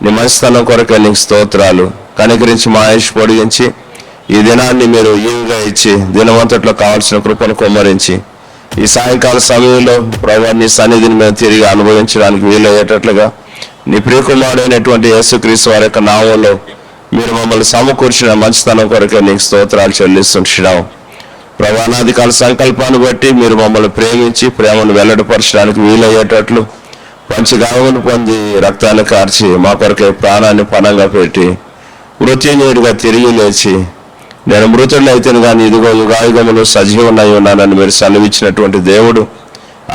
నీ మంచితనం కొరకే నీకు స్తోత్రాలు. కనికరించి మా ఆయుష్ పొడిగించి ఈ దినాన్ని మీరు ఈవుగా ఇచ్చి దినమంతట్లో కావాల్సిన కృపను కుమ్మరించి ఈ సాయంకాల సమయంలో ప్రభువా నీ సన్నిధిని మేము తిరిగి అనుభవించడానికి వీలయ్యేటట్లుగా నీ ప్రియకుమారుడైనటువంటి యేసుక్రీస్తు వారి యొక్క నామంలో మీరు మమ్మల్ని సమకూర్చిన మంచితనం కొరకే నీకు స్తోత్రాలు చెల్లిస్తున్నాం. ప్రభువా అనాది కాల సంకల్పాన్ని బట్టి మీరు మమ్మల్ని ప్రేమించి ప్రేమను వెల్లడిపరచడానికి వీలయ్యేటట్లు పంచగామను పొంది రక్తాన్ని కార్చి మా కొరకే ప్రాణాన్ని పణంగా పెట్టి మృత్యుంజయుడిగా తిరిగి లేచి నేను మృతుడినైతేను కానీ ఇదిగో యుగాయుగములు సజీవనై ఉన్నానని మీరు సెలవిచ్చినటువంటి దేవుడు.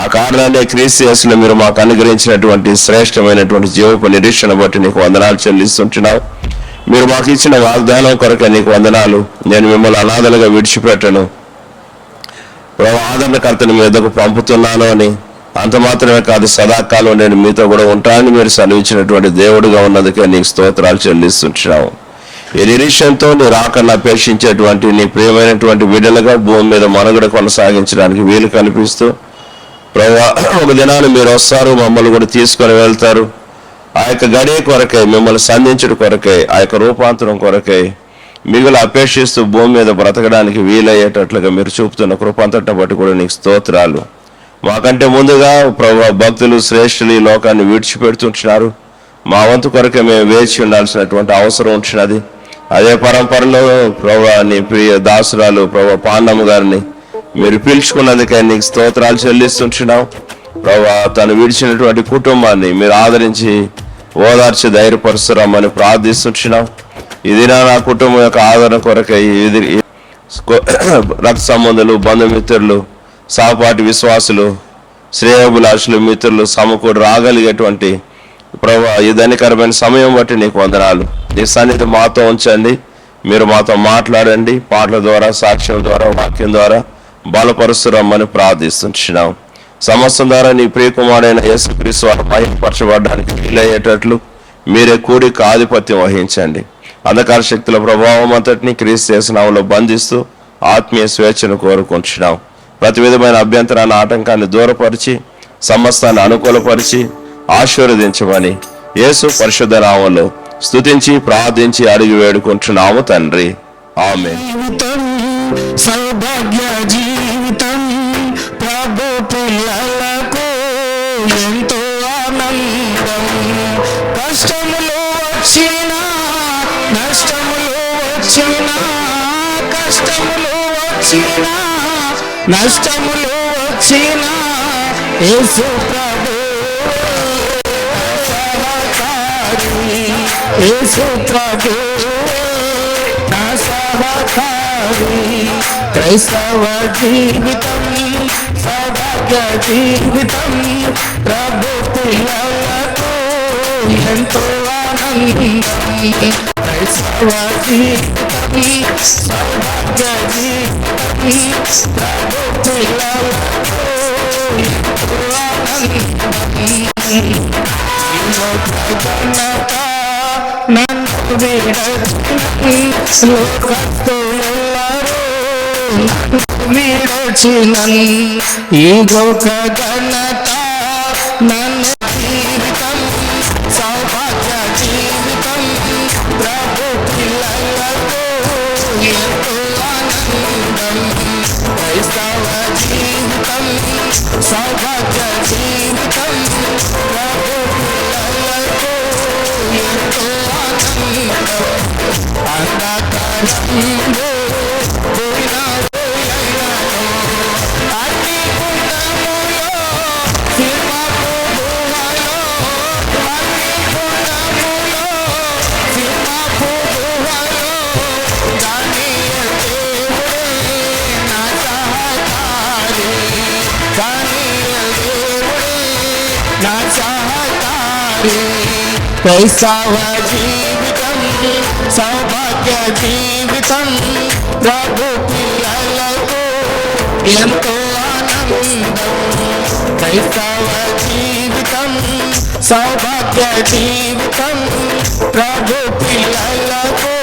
ఆ కారణాన్ని క్రీస్తు యేసులో మీరు మాకు అనుగ్రహించినటువంటి శ్రేష్టమైనటువంటి జీవపు నిరీక్షణ బట్టి నీకు వందనాలు చెల్లిస్తుంటున్నావు. మీరు మాకు ఇచ్చిన వాగ్దానం కొరకే నీకు వందనాలు. నేను మిమ్మల్ని అనాథలుగా విడిచిపెట్టను, ప్రభు ఆదరణకర్తని మీ వద్దకు పంపుతున్నాను అని, అంత మాత్రమే కాదు సదాకాలం నేను మీతో కూడా ఉంటానని మీరు సెలవిచ్చినటువంటి దేవుడుగా ఉన్నందుకే నీకు స్తోత్రాలు చెల్లిస్తుంటున్నావు. ఈ నిరీక్షణతో నీ రాకన్నా అపేక్షించేటువంటి నీ ప్రియమైనటువంటి బిడ్డలుగా భూమి మీద మనుగడ కొనసాగించడానికి వీలు కల్పిస్తూ ప్రభువా ఒక దినాన్ని మీరు వస్తారు, మమ్మల్ని కూడా తీసుకొని వెళ్తారు. ఆ యొక్క గడియ కొరకై మిమ్మల్ని సంధించడం కొరకై ఆ యొక్క రూపాంతరం కొరకై మిగులు అపేక్షిస్తూ భూమి మీద బ్రతకడానికి వీలయ్యేటట్లుగా మీరు చూపుతున్న కృపంతటను బట్టి కూడా నీకు స్తోత్రాలు. మాకంటే ముందుగా ప్రభువా భక్తులు శ్రేష్ఠులు ఈ లోకాన్ని విడిచిపెడుతుంటున్నారు. మా వంతు కొరకే మేము వేచి ఉండాల్సినటువంటి అవసరం ఉంటున్నది. అదే పరంపరలో ప్రభువా నీ ప్రియ దాసురాలు ప్రభువా పాండమ్మ గారిని మీరు పిలుచుకున్నందుకే నీకు స్తోత్రాలు చెల్లిస్తుంటున్నాం. ప్రభువా తను విడిచినటువంటి కుటుంబాన్ని మీరు ఆదరించి ఓదార్చి ధైర్యపరుస్తురమ్మని ప్రార్థిస్తుంటున్నాం. ఇది నా కుటుంబం యొక్క ఆదరణ కొరకై రక్త సంబంధులు, బంధుమిత్రులు, సహపాఠి విశ్వాసులు, శ్రేయోభిలాషులు, మిత్రులు సమకూడి రాగలిగేటువంటి ప్రభువా ఈ ధనికరమైన సమయం బట్టి నీకు వందనాలు. నీ సన్నిధి మాతో ఉంచండి, మీరు మాతో మాట్లాడండి. పాటల ద్వారా, సాక్ష్యం ద్వారా, వాక్యం ద్వారా బలపరుస్తురమ్మని ప్రార్థిస్తున్నాం. సమస్తం ద్వారా నీ ప్రియకుమారుడైన యేసుక్రీస్తు వారు మహిమపరచబడడానికి వీలయ్యేటట్లు మీరే కూడిక ఆధిపత్యం వహించండి. అంధకార శక్తుల ప్రభావం అంతటిని క్రీస్తు యేసు నామములో బంధిస్తూ ఆత్మీయ స్వేచ్ఛను కోరుకుంటున్నాం. ప్రతి విధమైన అభ్యంతరాన్ని, ఆటంకాన్ని దూరపరిచి సమస్తాన్ని అనుకూలపరిచి ఆశీర్వదించమని యేసు పరిశుద్ధ నామములో స్తుతించి ప్రార్థించి అడిగి వేడుకుంటున్నాము తండ్రి. ఆమేన్. సౌభాగ్య జీవితం ప్రభు పిల్లలకు ఎంతో ఆనందం. కష్టములు వచ్చినా నష్టములు వచ్చినా, కష్టములు వచ్చినా నష్టములు వచ్చినా యేసు ప్రభు సహకారి, యేసు ప్రభు నా సహకారి. క్రైస్తవ జీవితం సౌభాగ్య జీవితం ప్రభు పిల్లలకు ఎంతో ఆనందం. క్రైస్తవ జీవితం సౌభాగ్య జీవితం ప్రభు పిల్లలకు ఎంతో ఆనందం. నన్ను విడచి లోకస్తులెల్లరూ విడచినన్ ఈ లోక ఘనత నన్ను జీవితం సౌభాగ్య జీవితం ప్రభు పిల్లలకు ఎంతో ఆనందం. క్రైస్తవ జీవితం సౌభాగ్య జీవితం ప్రభు పిల్లలకు ఎంతో ఆనందం. అంధకారంలో పోయినా పోయినను అగ్ని కుండములో సింహపు గుహలో, అగ్ని కుండములో సింహపు గుహలో దానియేలు దేవుడే నా సహకారి, దానియేలు దేవుడే నా సహకారి. క్రైస్తవ జీవితం సౌభాగ్య జీవితం ప్రభు పిల్లలకు ఎంతో ఆనందం. క్రైస్తవ జీవితం సౌభాగ్య జీవితం ప్రభు పిల్లలకు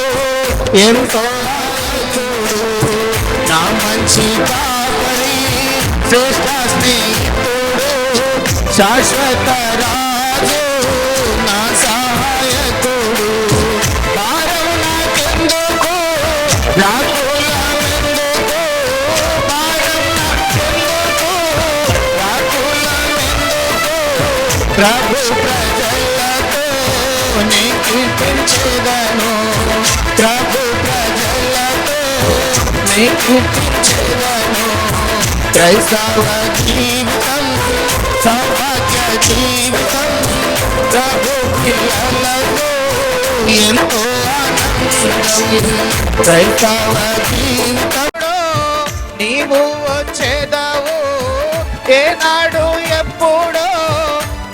ఎంతో ఆనందం. నా మంచి కాపరి, శ్రేష్ఠ స్నేహితుడు, శాశ్వత రాజు, నా సహాయకుడు, ప్రభు ప్రజలతో నీ కీర్తించెదను, ప్రభు ప్రజలతో నీ కీర్తించెదను. క్రైస్తవ జీవితం సౌభాగ్య జీవితం, ప్రభు పిల్లలతో ఎంతో ఆనందం. క్రైస్తవ జీవితంలో నీవు వచ్చేదావు, ఏనాడు ఎప్పుడో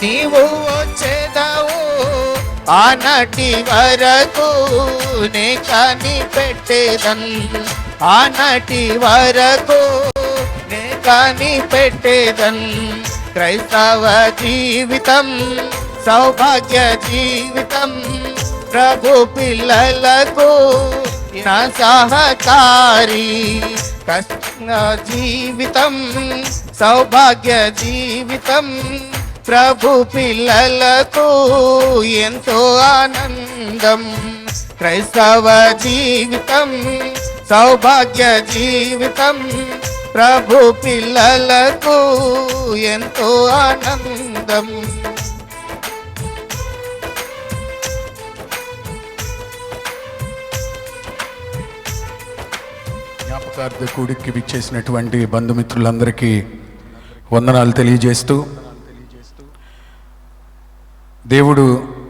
నీవు వచ్చేదావు. ఆనాటి వరకు నే కనిపెట్టేదన్, ఆనాటి వరకు నే కనిపెట్టేదన్. క్రైస్తవ జీవితం సౌభాగ్య జీవితం, ప్రభు పిల్లలకు నా సహకారి. కష్ట జీవితం సౌభాగ్య జీవితం, ప్రభు పిల్లలకు ఎంతో ఆనందం. క్రైస్తవ జీవితం సౌభాగ్య జీవితం, ప్రభు పిల్లలకు ఎంతో ఆనందం. జ్ఞాపకార్థ కూడికి విచ్చేసినటువంటి బంధుమిత్రులందరికీ వందనాలు తెలియజేస్తూ, దేవుడు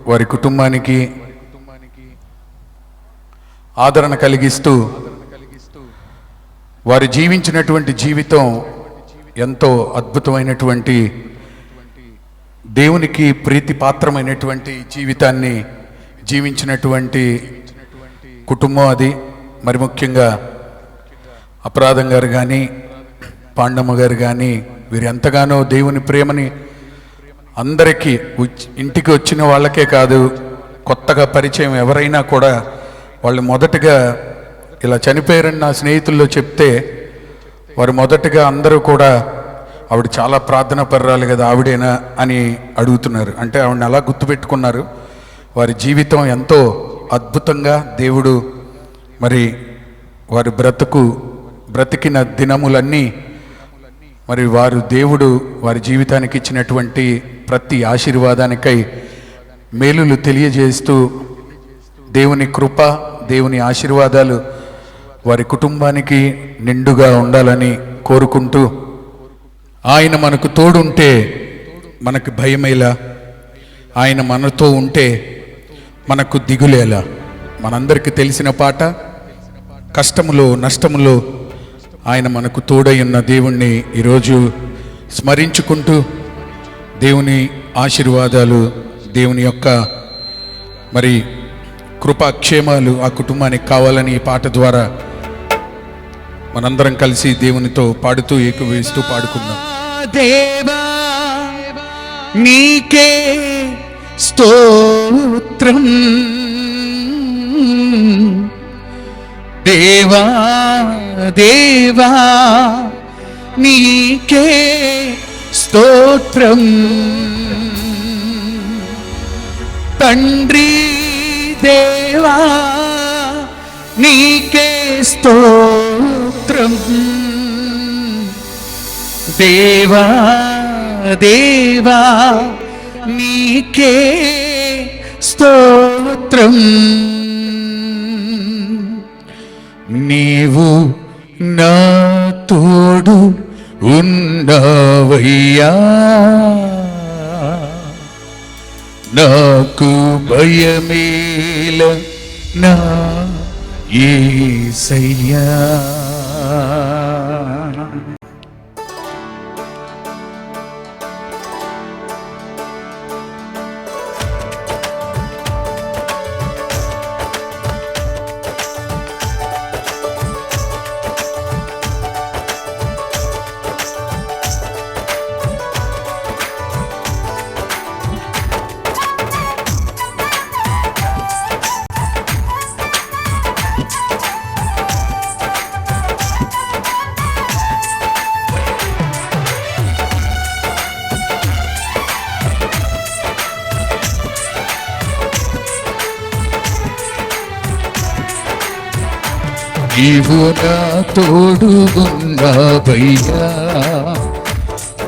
వారి కుటుంబానికి ఆదరణ కలిగిస్తూ వారు జీవించినటువంటి జీవితం ఎంతో అద్భుతమైనటువంటి, దేవునికి ప్రీతిపాత్రమైనటువంటి జీవితాన్ని జీవించినటువంటి కుటుంబం అది. మరి ముఖ్యంగా అపరాధం గారు కానీ, పాండమ్మ గారు కానీ, వీరు ఎంతగానో దేవుని ప్రేమని అందరికీ, ఇంటికి వచ్చిన వాళ్ళకే కాదు, కొత్తగా పరిచయం ఎవరైనా కూడా వాళ్ళు మొదటగా ఇలా చనిపోయారని నా స్నేహితుల్లో చెప్తే వారు మొదటగా అందరూ కూడా ఆవిడ చాలా ప్రార్థన పర్రాలు కదా ఆవిడేనా అని అడుగుతున్నారు. అంటే ఆవిడని అలా గుర్తుపెట్టుకున్నారు. వారి జీవితం ఎంతో అద్భుతంగా దేవుడు మరి వారి బ్రతికిన దినములన్నీ మరి వారు దేవుడు వారి జీవితానికి ఇచ్చినటువంటి ప్రతి ఆశీర్వాదానికై మేలులు తెలియజేస్తూ దేవుని కృప, దేవుని ఆశీర్వాదాలు వారి కుటుంబానికి నిండుగా ఉండాలని కోరుకుంటూ, ఆయన మనకు తోడుంటే మనకు భయమేలా, ఆయన మనతో ఉంటే మనకు దిగులేలా. మనందరికీ తెలిసిన పాట, కష్టములో నష్టములో ఆయన మనకు తోడై ఉన్న దేవుణ్ణి ఈరోజు స్మరించుకుంటూ దేవుని ఆశీర్వాదాలు, దేవుని యొక్క మరి కృపాక్షేమాలు ఆ కుటుంబానికి కావాలని ఈ పాట ద్వారా మనందరం కలిసి దేవునితో పాడుతూ ఏకీభవిస్తూ పాడుకుందాం. దేవా నీకే స్తోత్రం, దేవా దేవా నీకే స్తోత్రం, తండ్రి దేవా నీకే స్తోత్రం, దేవా దేవా నీకే స్తోత్రం. నీవు నా తోడు ఉన్నవయ్యా, నాకు భయమేల నా యేసయ్యా. నీవు నా తోడు ఉన్నావయ్యా,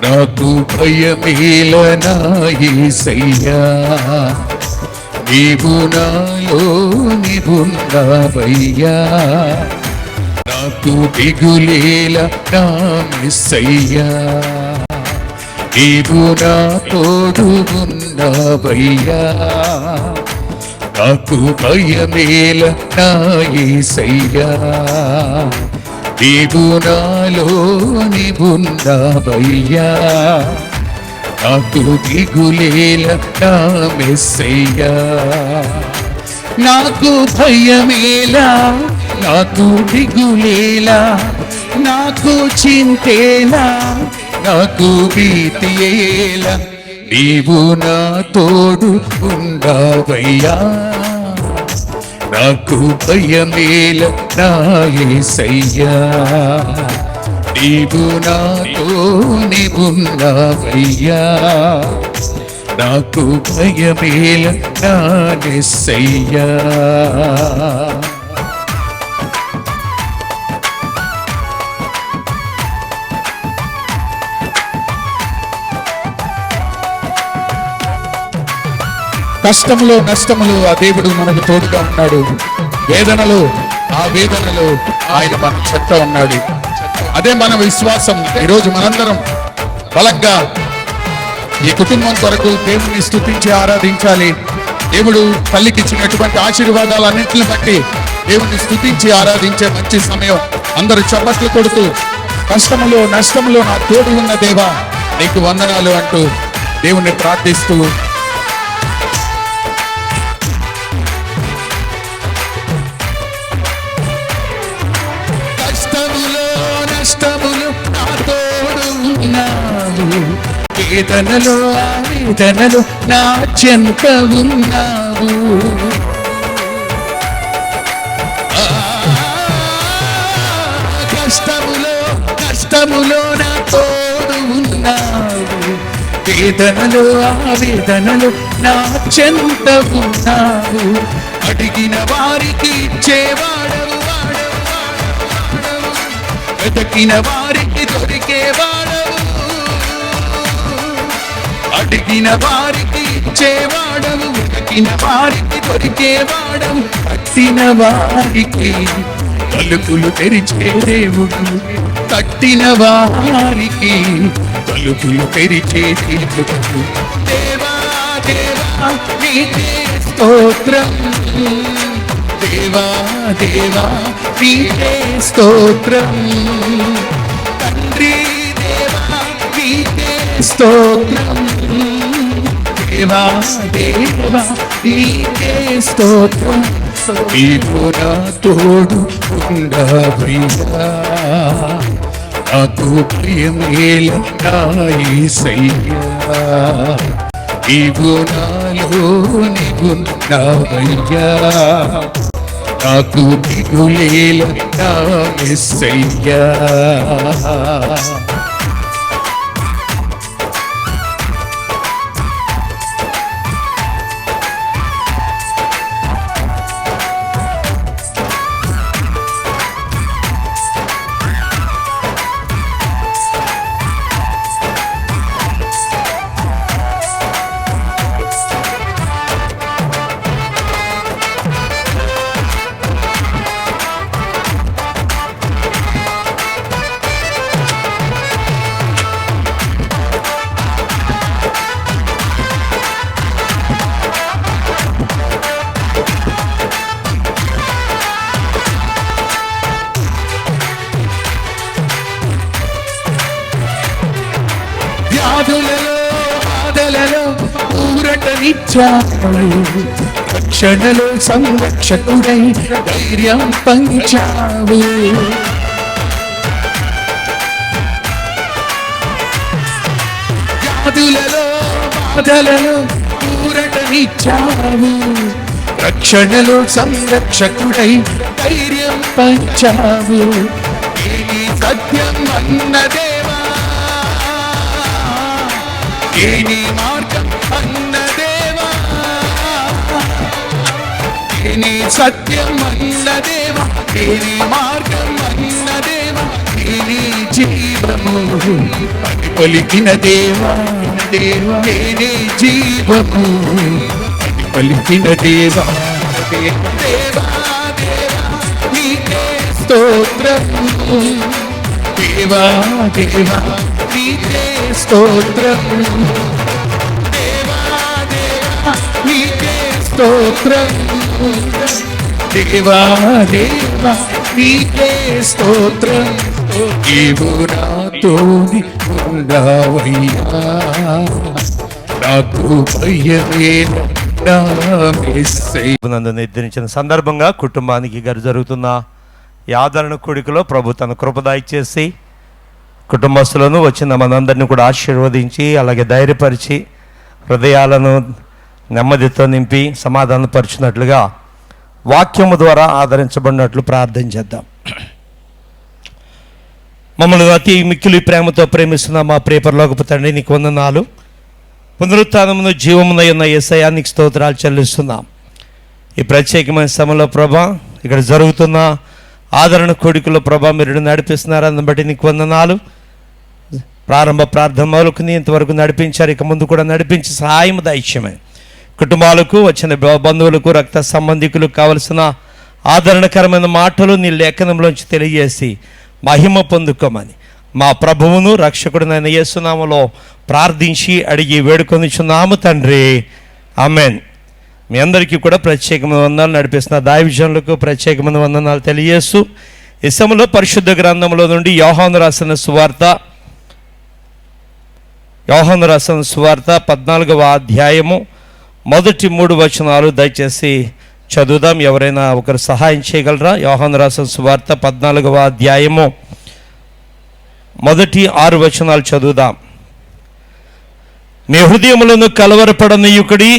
నాకు భయమేల నా యేసయ్యా, నీవు నాలో నివున్నావయ్యా. నాకు దిగులేల నా యేసయ్యా, నీవు నా తోడు ఉన్నావయ్యా. నాకు భయమేల నా యేసయ్యా, నీవు నాలో నివున్నావయ్యా. నాకు దిగులేల నా మెస్సయ్యా, నాకు భయమేలా, నాకు దిగులేలా, నాకు చింతేలా, నాకు భీతియేలా, నీవు నా తోడు ఉండవయ్యా. నాకు భయమేల నా యేసయ్యా, నీవు నాతో నివున్నావయ్యా. నాకు భయమేల నా యేసయ్యా. కష్టములో నష్టములు ఆ దేవుడు మనకు తోడుగా ఉన్నాడు. వేదనలు ఆ వేదనలు ఆయన మన చెత్త ఉన్నాడు. అదే మన విశ్వాసం. ఈరోజు మనందరం బలంగా ఈ కుటుంబం కొరకు దేవుని స్తుతించి ఆరాధించాలి. దేవుడు తల్లికి ఇచ్చినటువంటి ఆశీర్వాదాలన్నింటిని బట్టి దేవుని స్తుతించి ఆరాధించే మంచి సమయం. అందరూ చప్పట్లు కొడుతూ కష్టములో నష్టములో నా తోడు ఉన్న దేవా నీకు వందనాలు అంటూ దేవుణ్ణి ప్రార్థిస్తూ నష్టములు నా తోడు ఉన్నావు, వేదనలో వేదనలు నా చెంత ఉన్నావు. కష్టములో నా తోడు ఉన్నావు, వేదనలు వేదనలు నా చెంత ఉన్నావు. అడిగిన వారికి ఇచ్చేవాడవు, వెతకిన వారికి దొరికేవాడవు, అడిగిన వారికి ఇచ్చేవాడవు, వెతకిన వారికి దొరికేవాడవు. కట్టిన వారికి తలుపులు తెరిచే దేవుడు, కట్టిన వారికి తలుపులు తెరిచే దేవుడు. దేవా దేవా నీకే స్తోత్రం, దేవా దేవా నీకే స్తోత్రం, తండ్రి దేవా నీకే స్తోత్రం, దేవా దేవా నీకే స్తోత్రం. నీవు నా తోడు ఉండవయ్యా, నాకు ప్రియమేల నా యేసయ్యా, నీవు నాలో నివున్నావయ్యా. నాకు దిగులేల నా యేసయ్యా. బాధలలో ఊరటనిచ్చావు, రక్షణలో సంరక్షకుడై ధైర్యం పంచావు. బాధలలో ఊరటనిచ్చావు, రక్షణలో సంరక్షకుడై ధైర్యం పంచావు. సత్యం అన్నదేవా, ఏని మార్గం అన్నదేవా, ఏని సత్యం అన్నదేవా, ఏని మార్గం అన్నదేవా, ఏని జీవము పలికిన దేవా దేవా నేనే జీవము అని పలికిన దేవా దేవా దేవా నీకే స్తోత్రము దేవా దేవా నీకే స్తోత్రము దేవా దేవా నీకే స్తోత్రము దేవా దేవా నీకే స్తోత్రం నీవు నాతోని ఉన్నావయ్యా నాకు భయమేలా నా యేసయ్యా. నందు నిర్ధరించిన సందర్భంగా కుటుంబానికి గారు జరుగుతున్న ఈ ఆదరణ కూడికలో ప్రభు తన కృపదాయి చేసి కుటుంబస్తులను వచ్చిన మనందరినీ కూడా ఆశీర్వదించి అలాగే ధైర్యపరిచి హృదయాలను నెమ్మదితో నింపి సమాధానపరిచినట్లుగా వాక్యము ద్వారా ఆదరించబడినట్లు ప్రార్థన చేద్దాం. మమ్మల్ని అతి మిక్కిలి ప్రేమతో ప్రేమిస్తున్న మా ప్రియపరలోకపు తండ్రి నీకు వందనాలు. పునరుత్థానమును జీవమునై ఉన్న యేసయ్యా నీకు స్తోత్రాలు చెల్లిస్తున్నాం. ఈ ప్రత్యేకమైన సమయంలో ప్రభా ఇక్కడ జరుగుతున్న ఆదరణ కోడికలో ప్రభా మీరు నడిపిస్తున్నారు, అందుని బట్టి నీకు వందనాలు. ప్రారంభ ప్రార్థన మొదలుకుని ఇంతవరకు నడిపించారు, ఇక ముందు కూడా నడిపించి సహాయం దైత్యమే. కుటుంబాలకు వచ్చిన బంధువులకు రక్త సంబంధికులకు కావలసిన ఆదరణకరమైన మాటలు నీ లేఖనంలోంచి తెలియజేసి మహిమ పొందుకోమని మా ప్రభువును రక్షకుడినైన యేసునామములో ప్రార్థించి అడిగి వేడుకొనిచున్నాము తండ్రి, ఆమెన్. మీ అందరికీ కూడా ప్రత్యేకమైన వందనాలు, నడిపిస్తున్న దైవజనులకు ప్రత్యేకమైన వందనాలు తెలియజేస్తూ ఈ సమయంలో పరిశుద్ధ గ్రంథంలో నుండి యోహాను రాసిన సువార్త 14వ అధ్యాయము మొదటి 3 వచనాలు దయచేసి చదువుదాం. ఎవరైనా ఒకరు సహాయం చేయగలరా? యోహాను రాసిన సువార్త 14వ అధ్యాయము మొదటి 6 వచనాలు చదువుదాం. మీ హృదయములను కలవరపడనీయుకుడి,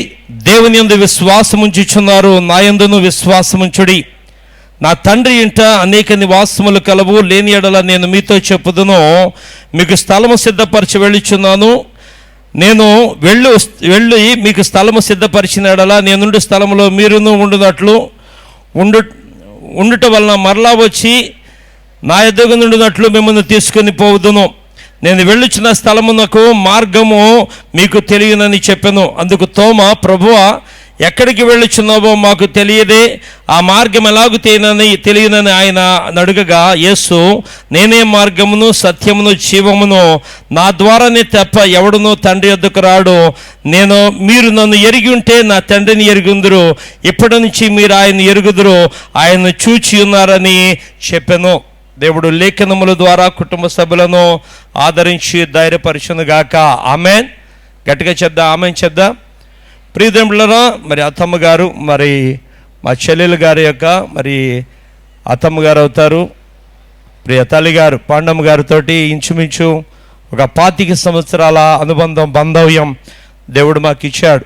దేవుని యందు విశ్వాసముంచుచున్నారు, నా యందును విశ్వాసముంచుడి. నా తండ్రి ఇంట అనేక నివాసములు కలవు, లేని ఎడల నేను మీతో చెప్పుదును. మీకు స్థలము సిద్ధపరిచి వెళ్ళుచున్నాను. నేను వెళ్ళి మీకు స్థలము సిద్ధపరిచిన ఎడల నేనుండు స్థలములో మీరును ఉండుట వలన మరలా వచ్చి నా ఎదుగు నుండినట్లు మిమ్మల్ని తీసుకొని పోవుదును. నేను వెళ్ళుచున్న స్థలమునకు మార్గము మీకు తెలియనని చెప్పాను. అందుకు తోమా, ప్రభువా ఎక్కడికి వెళ్ళుచున్నావో మాకు తెలియదే, ఆ మార్గం ఎలాగూ తెలియనని ఆయన అడుగగా యేసు, నేనే మార్గమును సత్యమును జీవమును, నా ద్వారానే తప్ప ఎవడునూ తండ్రి యొద్దకు రాడు. మీరు నన్ను ఎరిగి ఉంటే నా తండ్రిని ఎరుగుందురు, ఇప్పటి నుంచి మీరు ఆయన ఎరుగుదురు, ఆయన చూచి ఉన్నారని చెప్పాను. దేవుడు లేఖనముల ద్వారా కుటుంబ సభ్యులను ఆదరించి ధైర్యపరచునుగాక. ఆమెన్. గట్టిగా చేద్దాం, ఆమెన్ చేద్దాం. ప్రియదేవులారా, మరి అత్తమ్మ గారు, మరి మా చెల్లెలు గారి యొక్క మరి అత్తమ్మ గారు అవుతారు. ప్రియ తల్లి గారు పాండమ్మ గారితో ఇంచుమించు ఒక 25 సంవత్సరాల బాంధవ్యం దేవుడు మాకు ఇచ్చాడు.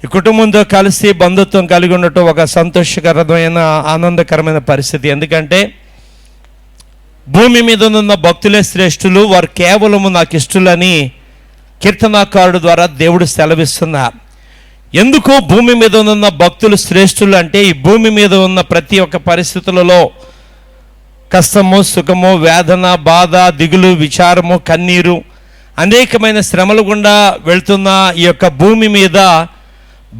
ఈ కుటుంబంతో కలిసి బంధుత్వం కలిగి ఉండటం ఒక సంతోషకరమైన ఆనందకరమైన పరిస్థితి. ఎందుకంటే భూమి మీద ఉన్న భక్తులే శ్రేష్ఠులు, వారు కేవలము నాకు ఇష్టలని కీర్తనాకారుడు ద్వారా దేవుడు సెలవిస్తున్నారు. ఎందుకు భూమి మీద ఉన్న భక్తులు శ్రేష్ఠులు అంటే, ఈ భూమి మీద ఉన్న ప్రతి ఒక్క పరిస్థితులలో కష్టము, సుఖము, వేదన, బాధ, దిగులు, విచారము, కన్నీరు, అనేకమైన శ్రమలు గుండా వెళ్తున్న ఈ యొక్క భూమి మీద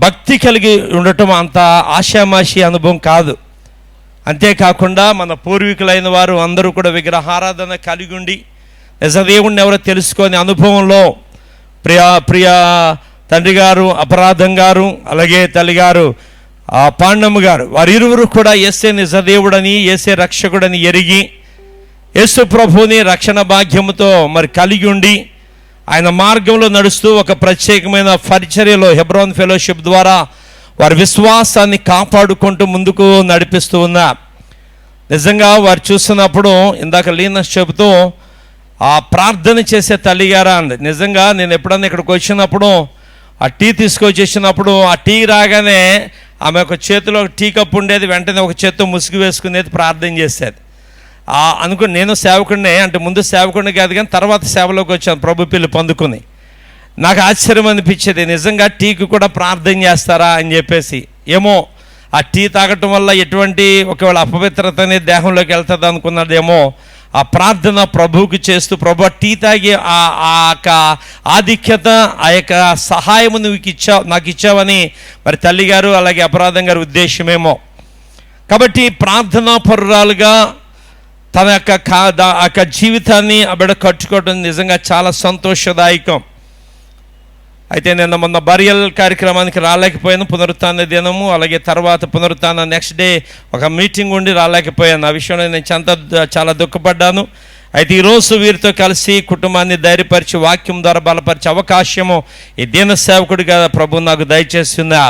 భక్తి కలిగి ఉండటం అంత ఆషామాషి అనుభవం కాదు. అంతేకాకుండా మన పూర్వీకులైన వారు అందరూ కూడా విగ్రహారాధన కలిగి ఉండి నిజదేవుణ్ణి ఎవరో తెలుసుకొని అనుభవంలో ప్రియ తండ్రి గారు అపరాధం గారు, అలాగే తల్లిగారు పాండమ్మ గారు, వారిరువురు కూడా యేసే నిజదేవుడని, యేసే రక్షకుడని ఎరిగి యేసు ప్రభువుని రక్షణ భాగ్యముతో మరి కలిగి ఉండి ఆయన మార్గంలో నడుస్తూ ఒక ప్రత్యేకమైన పరిచర్యలో హెబ్రోన్ ఫెలోషిప్ ద్వారా వారి విశ్వాసాన్ని కాపాడుకుంటూ ముందుకు నడిపిస్తూ ఉన్నారు. నిజంగా వారు చూస్తున్నప్పుడు ఇందాక లీనస్ చెబుతూ ఆ ప్రార్థన చేసే తల్లిగారా అంది. నిజంగా నేను ఎప్పుడన్నా ఇక్కడికి వచ్చినప్పుడు ఆ టీ తీసుకొచ్చేసినప్పుడు ఆ టీ రాగానే ఆమె ఒక చేతిలో ఒక టీ కప్పు ఉండేది, వెంటనే ఒక చేత్తో ముసుగు వేసుకునేది, ప్రార్థన చేసేది. అనుకుని నేను సేవకుడినే, అంటే ముందు సేవకుడిని కాదు కానీ తర్వాత సేవలోకి వచ్చాను ప్రభు పిల్లి పొందుకుని. నాకు ఆశ్చర్యం అనిపించేది, నిజంగా టీకి కూడా ప్రార్థన చేస్తారా అని చెప్పేసి. ఏమో ఆ టీ తాగటం వల్ల ఎటువంటి ఒకవేళ అపవిత్రత అనేది దేహంలోకి వెళ్తుంది అనుకున్నదేమో ఆ ప్రార్థన ప్రభువుకి చేస్తూ, ప్రభు టీ తాగి ఆ యొక్క ఆధిక్యత, ఆ యొక్క సహాయము నాకు ఇచ్చావని మరి తల్లిగారు అలాగే అపరాధం గారి ఉద్దేశమేమో. కాబట్టి ప్రార్థనా పరురాలుగా తన యొక్క జీవితాన్ని ఆవిడ కట్టుకోవడం నిజంగా చాలా సంతోషదాయకం. అయితే నిన్న మొన్న బరియల్ కార్యక్రమానికి రాలేకపోయాను, పునరుత్థాన దినము, అలాగే తర్వాత పునరుత్థాన నెక్స్ట్ డే ఒక మీటింగ్ ఉండి రాలేకపోయాను. ఆ విషయంలో నేను చాలా దుఃఖపడ్డాను. అయితే ఈరోజు వీరితో కలిసి కుటుంబాన్ని ధైర్యపరిచి వాక్యం ద్వారా బలపరిచే అవకాశము ఈ దీన సేవకుడిగా ప్రభు నాకు దయచేసిందా.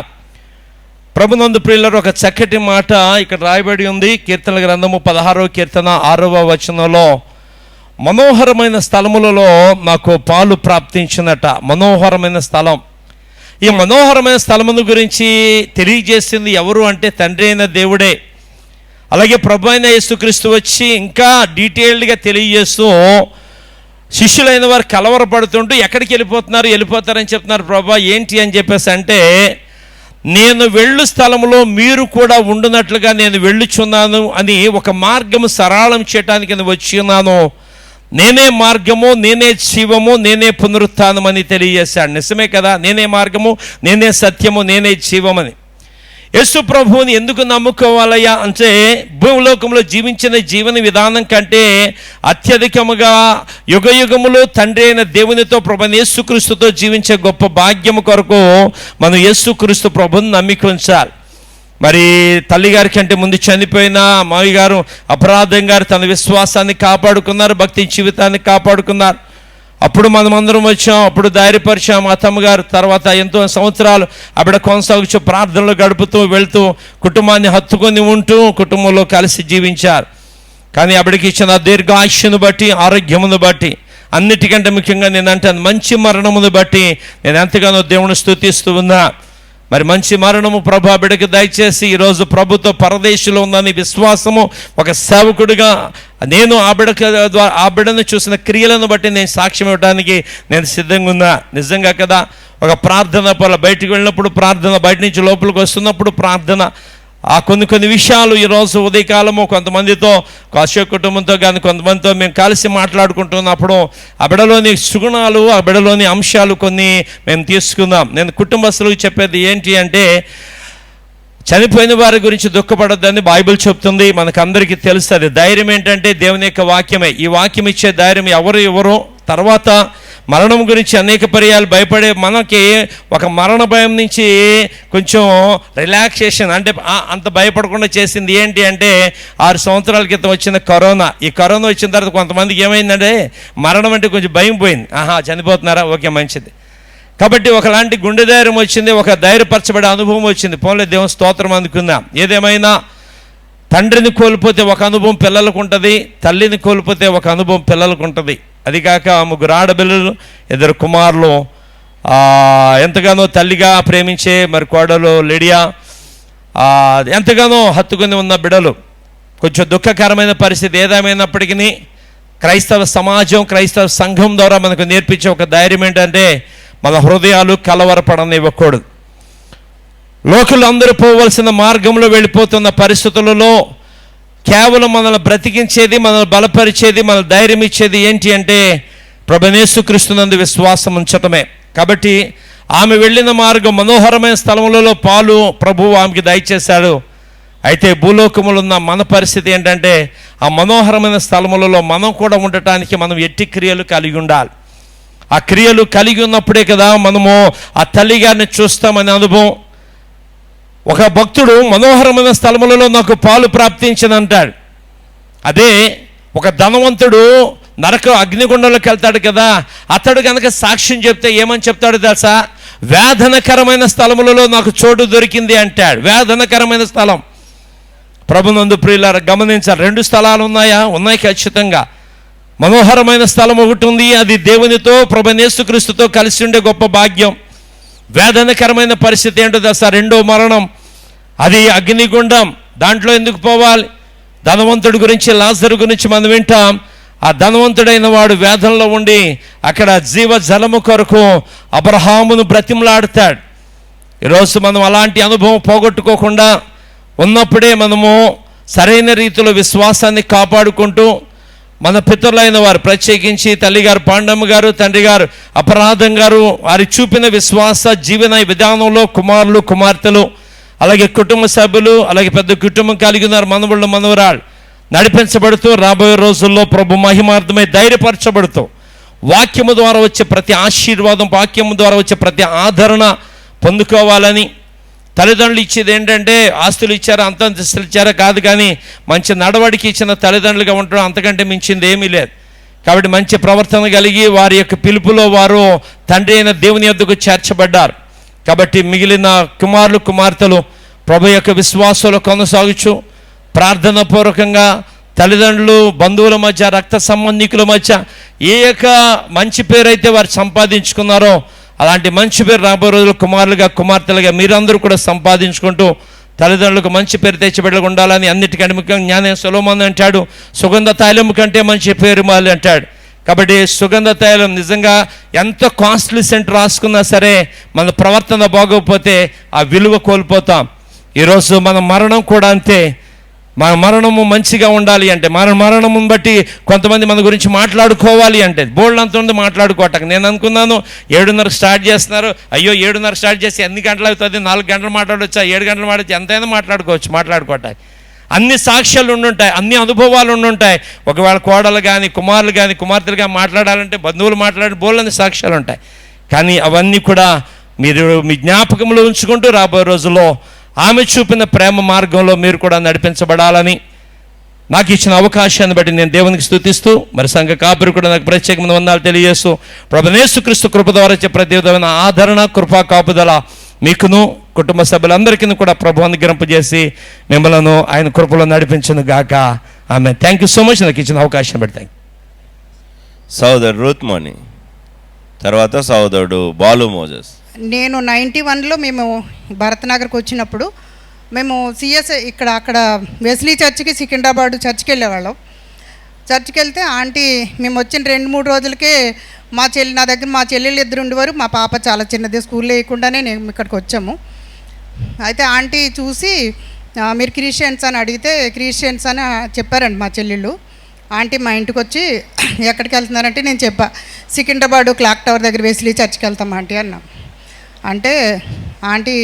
ప్రభునందు ప్రియులారా, ఒక చక్కటి మాట ఇక్కడ రాయబడి ఉంది. కీర్తన గ్రంథము 16వ కీర్తన 6వ వచనంలో, మనోహరమైన స్థలములలో నాకు పాలు ప్రాప్తించినట. మనోహరమైన స్థలం. ఈ మనోహరమైన స్థలమును గురించి తెలియజేసింది ఎవరు అంటే తండ్రి అయిన దేవుడే. అలాగే ప్రభు అయిన యేసుక్రీస్తు వచ్చి ఇంకా డీటెయిల్డ్గా తెలియజేస్తూ, శిష్యులైన వారు కలవరపడుతుంటూ ఎక్కడికి వెళ్ళిపోతారని చెప్తున్నారు. ప్రభు ఏంటి అని చెప్పేసి అంటే, నేను వెళ్ళు స్థలంలో మీరు కూడా ఉండునట్లుగా నేను వెళ్ళుచున్నాను అని ఒక మార్గము సరళం చేయటానికి నేను వచ్చి ఉన్నాను. నేనే మార్గము, నేనే జీవము, నేనే పునరుత్థానం అని తెలియజేశాడు. నిజమే కదా, నేనే మార్గము, నేనే సత్యము, నేనే జీవమని. యేసు ప్రభువుని ఎందుకు నమ్ముకోవాలయ్యా అంటే, భూలోకంలో జీవించిన జీవన విధానం కంటే అత్యధికముగా యుగయుగములు తండ్రి అయిన దేవునితో ప్రభుని యేసుక్రీస్తుతో జీవించే గొప్ప భాగ్యము కొరకు మనం యేసుక్రీస్తు ప్రభుని నమ్మికుంచాలి. మరి తల్లిగారి కంటే ముందు చనిపోయిన మావి గారు అపరాధం గారు తన విశ్వాసాన్ని కాపాడుకున్నారు, భక్తి జీవితాన్ని కాపాడుకున్నారు. అప్పుడు మనమందరం వచ్చాం, అప్పుడు ధైర్యపరిచాం. అత్తమ్మ గారు తర్వాత ఎంతో సంవత్సరాలు ఆవిడ కొనసాగుచూ ప్రార్థనలు గడుపుతూ వెళ్తూ కుటుంబాన్ని హత్తుకొని ఉంటూ కుటుంబంలో కలిసి జీవించారు. కానీ ఆవిడకి ఇచ్చిన దీర్ఘాయుష్ను బట్టి, ఆరోగ్యమును బట్టి, అన్నిటికంటే ముఖ్యంగా నేను అంటాను మంచి మరణమును బట్టి నేను ఎంతగానో దేవుని స్తుతిస్తూ ఉన్నా. మరి మంచి మరణము ప్రభు ఆ బిడ్డకి దయచేసి ఈరోజు ప్రభుతో పరదేశంలో ఉందని విశ్వాసము ఒక సేవకుడిగా నేను ఆ బిడ్డను చూసిన క్రియలను బట్టి నేను సాక్ష్యం ఇవ్వడానికి నేను సిద్ధంగా ఉన్నా. నిజంగా కదా, ఒక ప్రార్థన బయటికి వెళ్ళినప్పుడు ప్రార్థన, బయట నుంచి లోపలికి వస్తున్నప్పుడు ప్రార్థన, ఆ కొన్ని విషయాలు ఈరోజు ఉదయకాలము కొంతమందితో, అశోక్ కుటుంబంతో కానీ కొంతమందితో మేము కలిసి మాట్లాడుకుంటున్నప్పుడు ఆ బిడ్డలోని సుగుణాలు, ఆ బిడ్డలోని అంశాలు కొన్ని మేము తీసుకుందాం. నేను కుటుంబస్తులకు చెప్పేది ఏంటి అంటే, చనిపోయిన వారి గురించి దుఃఖపడొద్దని బైబిల్ చెప్తుంది. మనకందరికీ తెలుసు. అది ధైర్యం ఏంటంటే దేవుని యొక్క వాక్యమే. ఈ వాక్యం ఇచ్చే ధైర్యం ఎవరు తర్వాత మరణం గురించి అనేక పర్యాలు భయపడే మనకి ఒక మరణ భయం నుంచి కొంచెం రిలాక్సేషన్, అంటే అంత భయపడకుండా చేసింది ఏంటి అంటే 6 సంవత్సరాల క్రితం వచ్చిన కరోనా. ఈ కరోనా వచ్చిన తర్వాత కొంతమందికి ఏమైందంటే మరణం అంటే కొంచెం భయం పోయింది. చనిపోతున్నారా, ఓకే మంచిది. కాబట్టి ఒకలాంటి గుండె ధైర్యం వచ్చింది, ఒక ధైర్యపరచబడే అనుభవం వచ్చింది. పోన్లే దేవుని స్తోత్రం అందుకుందాం. ఏదేమైనా తండ్రిని కోల్పోతే ఒక అనుభవం పిల్లలకు ఉంటుంది, తల్లిని కోల్పోతే ఒక అనుభవం పిల్లలకు ఉంటుంది. అది కాక 3 ఆడపిల్లలు, 2 కుమారులు, ఎంతగానో తల్లిగా ప్రేమించే మరి కోడలు లిడియా, ఎంతగానో హత్తుకొని ఉన్న బిడలు. కొంచెం దుఃఖకరమైన పరిస్థితి. ఏదేమైనప్పటికీ క్రైస్తవ సమాజం, క్రైస్తవ సంఘం ద్వారా మనకు నేర్పించే ఒక ధైర్యం ఏంటంటే, మన హృదయాలు కలవరపడనివ్వకూడదు. లోకులు అందరూ పోవలసిన మార్గంలో వెళ్ళిపోతున్న పరిస్థితులలో కేవలం మనల్ని బ్రతికించేది, మనల్ని బలపరిచేది, మనల్ని ధైర్యం ఇచ్చేది ఏంటి అంటే ప్రభువైన యేసుక్రీస్తునందు విశ్వాసం ఉంచటమే. కాబట్టి ఆమె వెళ్ళిన మార్గం మనోహరమైన స్థలములలో పాలు ప్రభువు ఆమెకి దయచేశాడు. అయితే భూలోకములో ఉన్న మన పరిస్థితి ఏంటంటే, ఆ మనోహరమైన స్థలములలో మనం కూడా ఉండటానికి మనం ఎట్టి క్రియలు కలిగి ఉండాలి. ఆ క్రియలు కలిగి ఉన్నప్పుడే కదా మనము ఆ తల్లిగారిని చూస్తామనే అనుభవం. ఒక భక్తుడు మనోహరమైన స్థలములలో నాకు పాలు ప్రాప్తించని అంటాడు. అదే ఒక ధనవంతుడు అగ్నిగుండంలోకి వెళ్తాడు కదా, అతడు కనుక సాక్ష్యం చెప్తే ఏమని చెప్తాడు తెలుసా? వేదనకరమైన స్థలములలో నాకు చోటు దొరికింది అంటాడు. వేదనకరమైన స్థలం. ప్రభునందు ప్రియులారా గమనించాలి, 2 స్థలాలు ఉన్నాయా? ఉన్నాయి ఖచ్చితంగా. మనోహరమైన స్థలం ఒకటి ఉంది, అది దేవునితో ప్రభువైన యేసుక్రీస్తుతో కలిసి ఉండే గొప్ప భాగ్యం. వేదనకరమైన పరిస్థితి ఏంటో తెలుసా? 2వ మరణం, అది అగ్నిగుండం. దాంట్లో ఎందుకు పోవాలి? ధనవంతుడి గురించి, లాజరు గురించి మనం వింటాం. ఆ ధనవంతుడైన వాడు వేదనలో ఉండి అక్కడ జీవ జలము కొరకు అబ్రహామును బ్రతిమలాడుతాడు. ఈరోజు మనం అలాంటి అనుభవం పోగొట్టుకోకుండా ఉన్నప్పుడే మనము సరైన రీతిలో విశ్వాసాన్ని కాపాడుకుంటూ మన పితరులైన వారు, ప్రత్యేకించి తల్లిగారు పాండమ్మ గారు, తండ్రి గారు అపరాధం గారు, వారి చూపిన విశ్వాస జీవన విధానంలో కుమారులు కుమార్తెలు, అలాగే కుటుంబ సభ్యులు, అలాగే పెద్ద కుటుంబం కలిగి ఉన్నారు, మనవళ్ళు మనవరాళ్ళు నడిపించబడుతూ రాబోయే రోజుల్లో ప్రభు మహిమార్థమై ధైర్యపరచబడుతూ వాక్యము ద్వారా వచ్చే ప్రతి ఆశీర్వాదం, వాక్యము ద్వారా వచ్చే ప్రతి ఆదరణ పొందుకోవాలని, తల్లిదండ్రులు ఇచ్చేది ఏంటంటే ఆస్తులు ఇచ్చారా, అంతస్తులు ఇచ్చారా కాదు, కానీ మంచి నడవడికి ఇచ్చిన తల్లిదండ్రులుగా ఉండడం అంతకంటే మించింది ఏమీ లేదు. కాబట్టి మంచి ప్రవర్తన కలిగి వారి యొక్క పిలుపులో వారు తండ్రి అయిన దేవుని యొద్దకు చేర్చబడ్డారు. కాబట్టి మిగిలిన కుమారులు కుమార్తెలు ప్రభు యొక్క విశ్వాసంలో కొనసాగుచు ప్రార్థన పూర్వకంగా తల్లిదండ్రులు, బంధువుల మధ్య, రక్త సంబంధికుల మధ్య ఏ యొక్క మంచి పేరు అయితే వారు సంపాదించుకున్నారో అలాంటి మంచి పేరు రాబోయే రోజులు కుమారులుగా కుమార్తెలుగా మీరందరూ కూడా సంపాదించుకుంటూ తల్లిదండ్రులకు మంచి పేరు తెచ్చిబెట్టగా ఉండాలని, అన్నిటికంటే ముఖ్యంగా జ్ఞానం సొలొమోను అంటాడు, సుగంధ తైలం కంటే మంచి పేరు మాలి అంటాడు. కాబట్టి సుగంధ తైలం నిజంగా ఎంత కాస్ట్లీ సెంట్ రాసుకున్నా సరే మన ప్రవర్తన బాగోకపోతే ఆ విలువ కోల్పోతాం. ఈరోజు మన మరణం కూడా అంతే. మన మరణము మంచిగా ఉండాలి అంటే, మన మరణమును బట్టి కొంతమంది మన గురించి మాట్లాడుకోవాలి అంటే బోల్డ్ అంత ఉంది మాట్లాడుకోవటానికి. నేను అనుకున్నాను 7:30 స్టార్ట్ చేస్తున్నారు, అయ్యో 7:30 స్టార్ట్ చేసి ఎన్ని గంటలు అవుతుంది, 4 గంటలు మాట్లాడవచ్చా, 7 గంటలు మాట్లాడచ్చు, ఎంతైనా మాట్లాడుకోవటానికి అన్ని సాక్ష్యాలు ఉండుంటాయి, అన్ని అనుభవాలు ఉండుంటాయి. ఒకవేళ కోడలు కానీ కుమారులు కానీ కుమార్తెలు కానీ మాట్లాడాలంటే, బంధువులు మాట్లాడే బోల్డని సాక్ష్యాలు ఉంటాయి. కానీ అవన్నీ కూడా మీరు మీ జ్ఞాపకంలో ఉంచుకుంటూ రాబోయే రోజుల్లో ఆమె చూపిన ప్రేమ మార్గంలో మీరు కూడా నడిపించబడాలని నాకు ఇచ్చిన అవకాశాన్ని బట్టి నేను దేవునికి స్తుతిస్తూ, మరి సంఘ కాపురి కూడా నాకు ప్రత్యేకమైన వందనాలు తెలియజేస్తూ, ప్రభువైన యేసుక్రీస్తు కృప ద్వారా ప్రతి విధమైన ఆదరణ, కృపా కాపుదల మీకును కుటుంబ సభ్యులందరికీ కూడా ప్రభు అనుగ్రహింపజేసి మిమ్మల్ని ఆయన కృపలో నడిపించను గాక. ఆమె. థ్యాంక్ యూ సో మచ్ నాకు ఇచ్చిన అవకాశం బట్టి. Thank you. సోదరుడు రూత్ మణి, తర్వాత సోదరుడు బాలు మోజెస్. నేను 91లో మేము భరత్నగర్కి వచ్చినప్పుడు మేము సిఎస్ అక్కడ వెస్లీ చర్చికి, సికింద్రాబాద్ చర్చికి వెళ్ళేవాళ్ళం. చర్చికి వెళ్తే ఆంటీ మేము వచ్చిన 2-3 రోజులకే నా దగ్గర మా చెల్లెళ్ళు 2 ఉండేవారు. మా పాప చాలా చిన్నది, స్కూల్లో వేయకుండానే మేము ఇక్కడికి వచ్చాము. అయితే ఆంటీ చూసి మీరు క్రిస్టియన్స్ అని అడిగితే క్రిస్టియన్స్ అని చెప్పారండి మా చెల్లెళ్ళు. ఆంటీ మా ఇంటికి వచ్చి ఎక్కడికి వెళ్తున్నారంటే నేను చెప్పా, సికింద్రాబాద్ క్లాక్ టవర్ దగ్గర వెస్లీ చర్చికి వెళ్తాం ఆంటీ అన్నా. అంటే ఆంటీ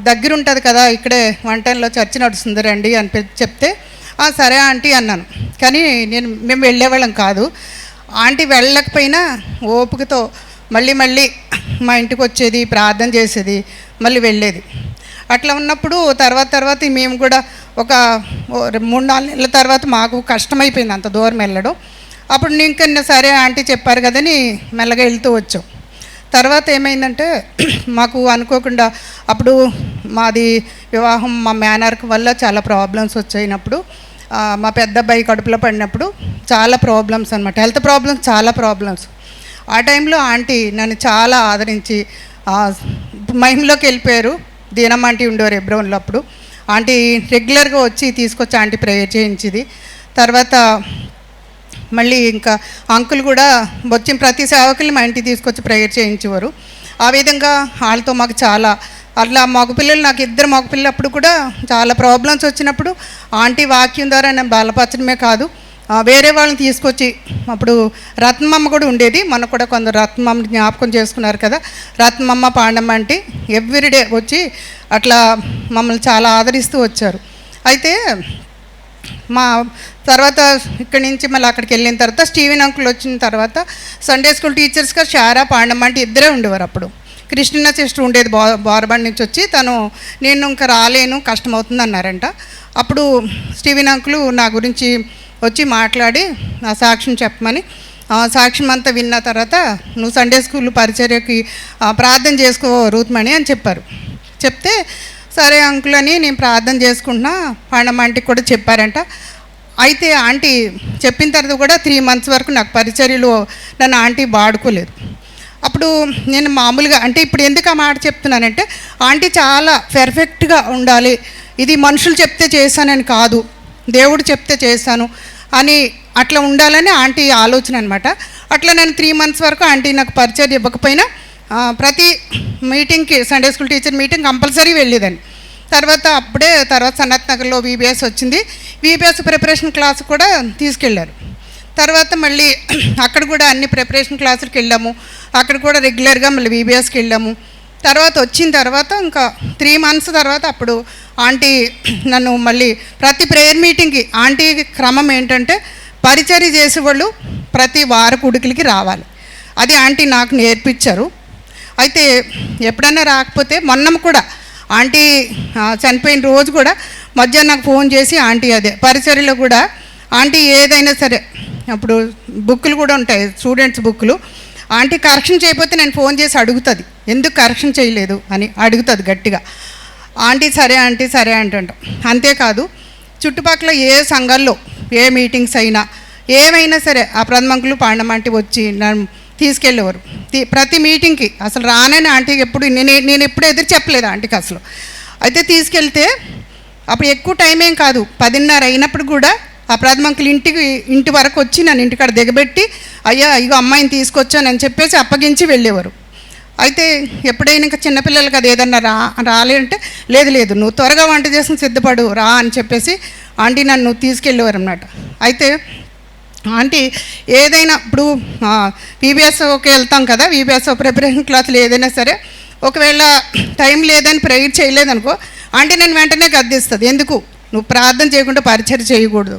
దగ్గర ఉంటుంది కదా, ఇక్కడే 1 టైంలో చర్చి నడుస్తుంది రండి అని చెప్తే సరే ఆంటీ అన్నాను. కానీ మేము వెళ్ళేవాళ్ళం కాదు. ఆంటీ వెళ్ళకపోయినా ఓపికతో మళ్ళీ మా ఇంటికి వచ్చేది, ప్రార్థన చేసేది, మళ్ళీ వెళ్ళేది. అట్లా ఉన్నప్పుడు తర్వాత మేము కూడా ఒక 3-4 నెలల తర్వాత మాకు కష్టమైపోయింది అంత దూరం వెళ్ళడం. అప్పుడు ఇంకా సరే ఆంటీ చెప్పారు కదని మెల్లగా వెళ్తూ వచ్చాం. తర్వాత ఏమైందంటే మాకు అనుకోకుండా అప్పుడు మాది వివాహం మా మేనర్క్ వల్ల చాలా ప్రాబ్లమ్స్ వచ్చాయినప్పుడు, మా పెద్ద అబ్బాయి కడుపులో పడినప్పుడు చాలా ప్రాబ్లమ్స్ అనమాట, హెల్త్ ప్రాబ్లమ్స్, చాలా ప్రాబ్లమ్స్. ఆ టైంలో ఆంటీ నన్ను చాలా ఆదరించి మహిమలోకి వెళ్ళిపోయారు. దీనమ్మ ఆంటీ ఉండేవారు ఎబ్రోన్లో. అప్పుడు ఆంటీ రెగ్యులర్గా వచ్చి తీసుకొచ్చి ఆంటీ ప్రేయర్ చేయించింది. తర్వాత మళ్ళీ ఇంకా అంకుల్ కూడా వచ్చిన ప్రతి సేవకుల్ని మా ఇంటికి తీసుకొచ్చి ప్రేయర్ చేయించేవారు. ఆ విధంగా వాళ్ళతో మాకు చాలా అట్లా మగపిల్లలు, నాకు 2 మగపిల్లలు అప్పుడు కూడా చాలా ప్రాబ్లమ్స్ వచ్చినప్పుడు ఆంటీ వాక్యం ద్వారా నేను బలపరచడమే కాదు, వేరే వాళ్ళని తీసుకొచ్చి, అప్పుడు రత్నమ్మ కూడా ఉండేది, మనకు కూడా కొందరు రత్నమ్మని జ్ఞాపకం చేసుకున్నారు కదా, రత్నమ్మ పాండమ్మ అంటే ఎవ్రీడే వచ్చి అట్లా మమ్మల్ని చాలా ఆదరిస్తూ వచ్చారు. అయితే మా తర్వాత ఇక్కడి నుంచి మళ్ళీ అక్కడికి వెళ్ళిన తర్వాత స్టీవెన్ అంకుల్ వచ్చిన తర్వాత సండే స్కూల్ టీచర్స్గా షారా పాండమ్మ అంటే 2 ఉండేవారు. అప్పుడు కృష్ణ సిస్టర్ ఉండేది బోరబండి నుంచి వచ్చి, నేను ఇంకా రాలేను, కష్టమవుతుంది అన్నారంట. అప్పుడు స్టీవెన్ అంకుల్ నా గురించి వచ్చి మాట్లాడి నా సాక్ష్యం చెప్పమని, సాక్ష్యం అంతా విన్న తర్వాత నువ్వు సండే స్కూల్ పరిచర్యకి ప్రార్థన చేసుకో రూత్ మణి అని చెప్పారు. చెప్తే సరే అంకుల్ అని నేను ప్రార్థన చేసుకుంటున్నా, పాండమ్మ ఆంటీకి కూడా చెప్పారంట. అయితే ఆంటీ చెప్పిన తర్వాత కూడా 3 months వరకు నాకు పరిచర్యలో నన్ను ఆంటీ వాడుకోలేదు. అప్పుడు నేను మామూలుగా అంటే ఇప్పుడు ఎందుకు ఆ మాట చెప్తున్నానంటే, ఆంటీ చాలా పర్ఫెక్ట్గా ఉండాలి, ఇది మనుషులు చెప్తే చేశానని కాదు, దేవుడు చెప్తే చేశాను అని అట్లా ఉండాలని ఆంటీ ఆలోచన అనమాట. అట్లా నేను 3 months వరకు ఆంటీ నాకు పరిచయం ఇవ్వకపోయినా ప్రతి మీటింగ్కి, Sunday school teacher meeting compulsory వెళ్ళేదాన్ని. తర్వాత సనత్ నగర్లో VBS వచ్చింది, VBS ప్రిపరేషన్ క్లాస్ కూడా తీసుకెళ్ళారు. తర్వాత మళ్ళీ అక్కడ కూడా అన్ని ప్రిపరేషన్ క్లాసులకు వెళ్ళాము. అక్కడ కూడా రెగ్యులర్గా మళ్ళీ VBSకి వెళ్ళాము. తర్వాత వచ్చిన తర్వాత ఇంకా 3 months తర్వాత అప్పుడు ఆంటీ నన్ను మళ్ళీ ప్రతి ప్రేయర్ మీటింగ్కి ఆంటీ క్రమం ఏంటంటే పరిచర్య చేసేవాళ్ళు ప్రతి వారపుడికి రావాలి. అది ఆంటీ నాకు నేర్పించారు. అయితే ఎప్పుడన్నా రాకపోతే మొన్న కూడా ఆంటీ చనిపోయిన రోజు కూడా మధ్యాహ్నం నాకు ఫోన్ చేసి ఆంటీ అదే పరిచర్యలో కూడా ఆంటీ ఏదైనా సరే అప్పుడు బుక్కులు కూడా ఉంటాయి, స్టూడెంట్స్ బుక్కులు. ఆంటీ కరెక్షన్ చేయకపోతే నేను ఫోన్ చేసి అడుగుతుంది, ఎందుకు కరెక్షన్ చేయలేదు అని అడుగుతుంది గట్టిగా. ఆంటీ సరే అంటుంటాం. అంతేకాదు చుట్టుపక్కల ఏ సంఘాల్లో ఏ మీటింగ్స్ అయినా ఏమైనా సరే ఆ ప్రథమంకులు పాండమాంటి వచ్చి నన్ను తీసుకెళ్ళేవారు ప్రతి మీటింగ్కి. అసలు రానని ఆంటీకి ఎప్పుడు నేను ఎప్పుడు ఎదురు చెప్పలేదు ఆంటీకి అసలు. అయితే తీసుకెళ్తే అప్పుడు ఎక్కువ టైం ఏం కాదు, 10:30 అయినప్పుడు కూడా ఆ ప్రథమంకులు ఇంటి వరకు వచ్చి నన్ను ఇంటికాడ దిగబెట్టి అయ్యా ఇగో అమ్మాయిని తీసుకొచ్చానని చెప్పేసి అప్పగించి వెళ్ళేవారు. అయితే ఎప్పుడైనా ఇంకా చిన్నపిల్లలు కదా ఏదన్నా రాలేంటే లేదు నువ్వు త్వరగా వంట చేసుకుని సిద్ధపడు రా అని చెప్పేసి ఆంటీ నన్ను తీసుకెళ్ళేవారు అన్నమాట. అయితే ఆంటీ ఏదైనా ఇప్పుడు VBSకి వెళ్తాం కదా, VBS ప్రిపరేషన్ క్లాసులు ఏదైనా సరే ఒకవేళ టైం లేదని ప్రేయర్ చేయలేదనుకో ఆంటీ నేను వెంటనే గద్దిస్తుంది, ఎందుకు నువ్వు ప్రార్థన చేయకుండా పరిచర్య చేయకూడదు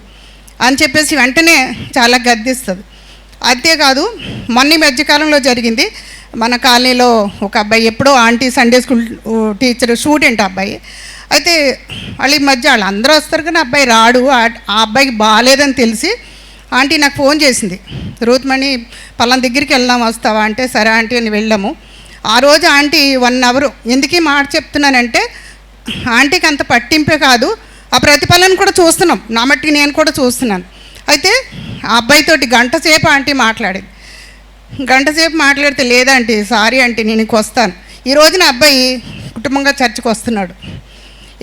అని చెప్పేసి వెంటనే చాలా గద్దిస్తుంది. అంతేకాదు మొన్న మధ్యకాలంలో జరిగింది, మన కాలనీలో ఒక అబ్బాయి ఎప్పుడో aunty Sunday school teacher student అబ్బాయి. అయితే వాళ్ళ మధ్య వాళ్ళు అందరూ వస్తారు కానీ అబ్బాయి రాడు. ఆ అబ్బాయికి బాగాలేదని తెలిసి ఆంటీ నాకు ఫోన్ చేసింది, రూత్మణి పలానా దగ్గరికి వెళ్దాం వస్తావా అంటే సరే ఆంటీ అని వెళ్ళాము. ఆ రోజు ఆంటీ 1 hour ఎందుకు ఈ మాట చెప్తున్నానంటే ఆంటీకి అంత పట్టింపే కాదు, ఆ ప్రతిఫలం కూడా చూస్తున్నాం, నా మట్టికి నేను కూడా చూస్తున్నాను. అయితే ఆ అబ్బాయితోటి 1 గంట సేపు ఆంటీ మాట్లాడింది. 1 గంట సేపు మాట్లాడితే లేదంటే సారీ ఆంటీ నేను ఇంక వస్తాను. ఈ రోజున అబ్బాయి కుటుంబంగా చర్చకు వస్తున్నాడు.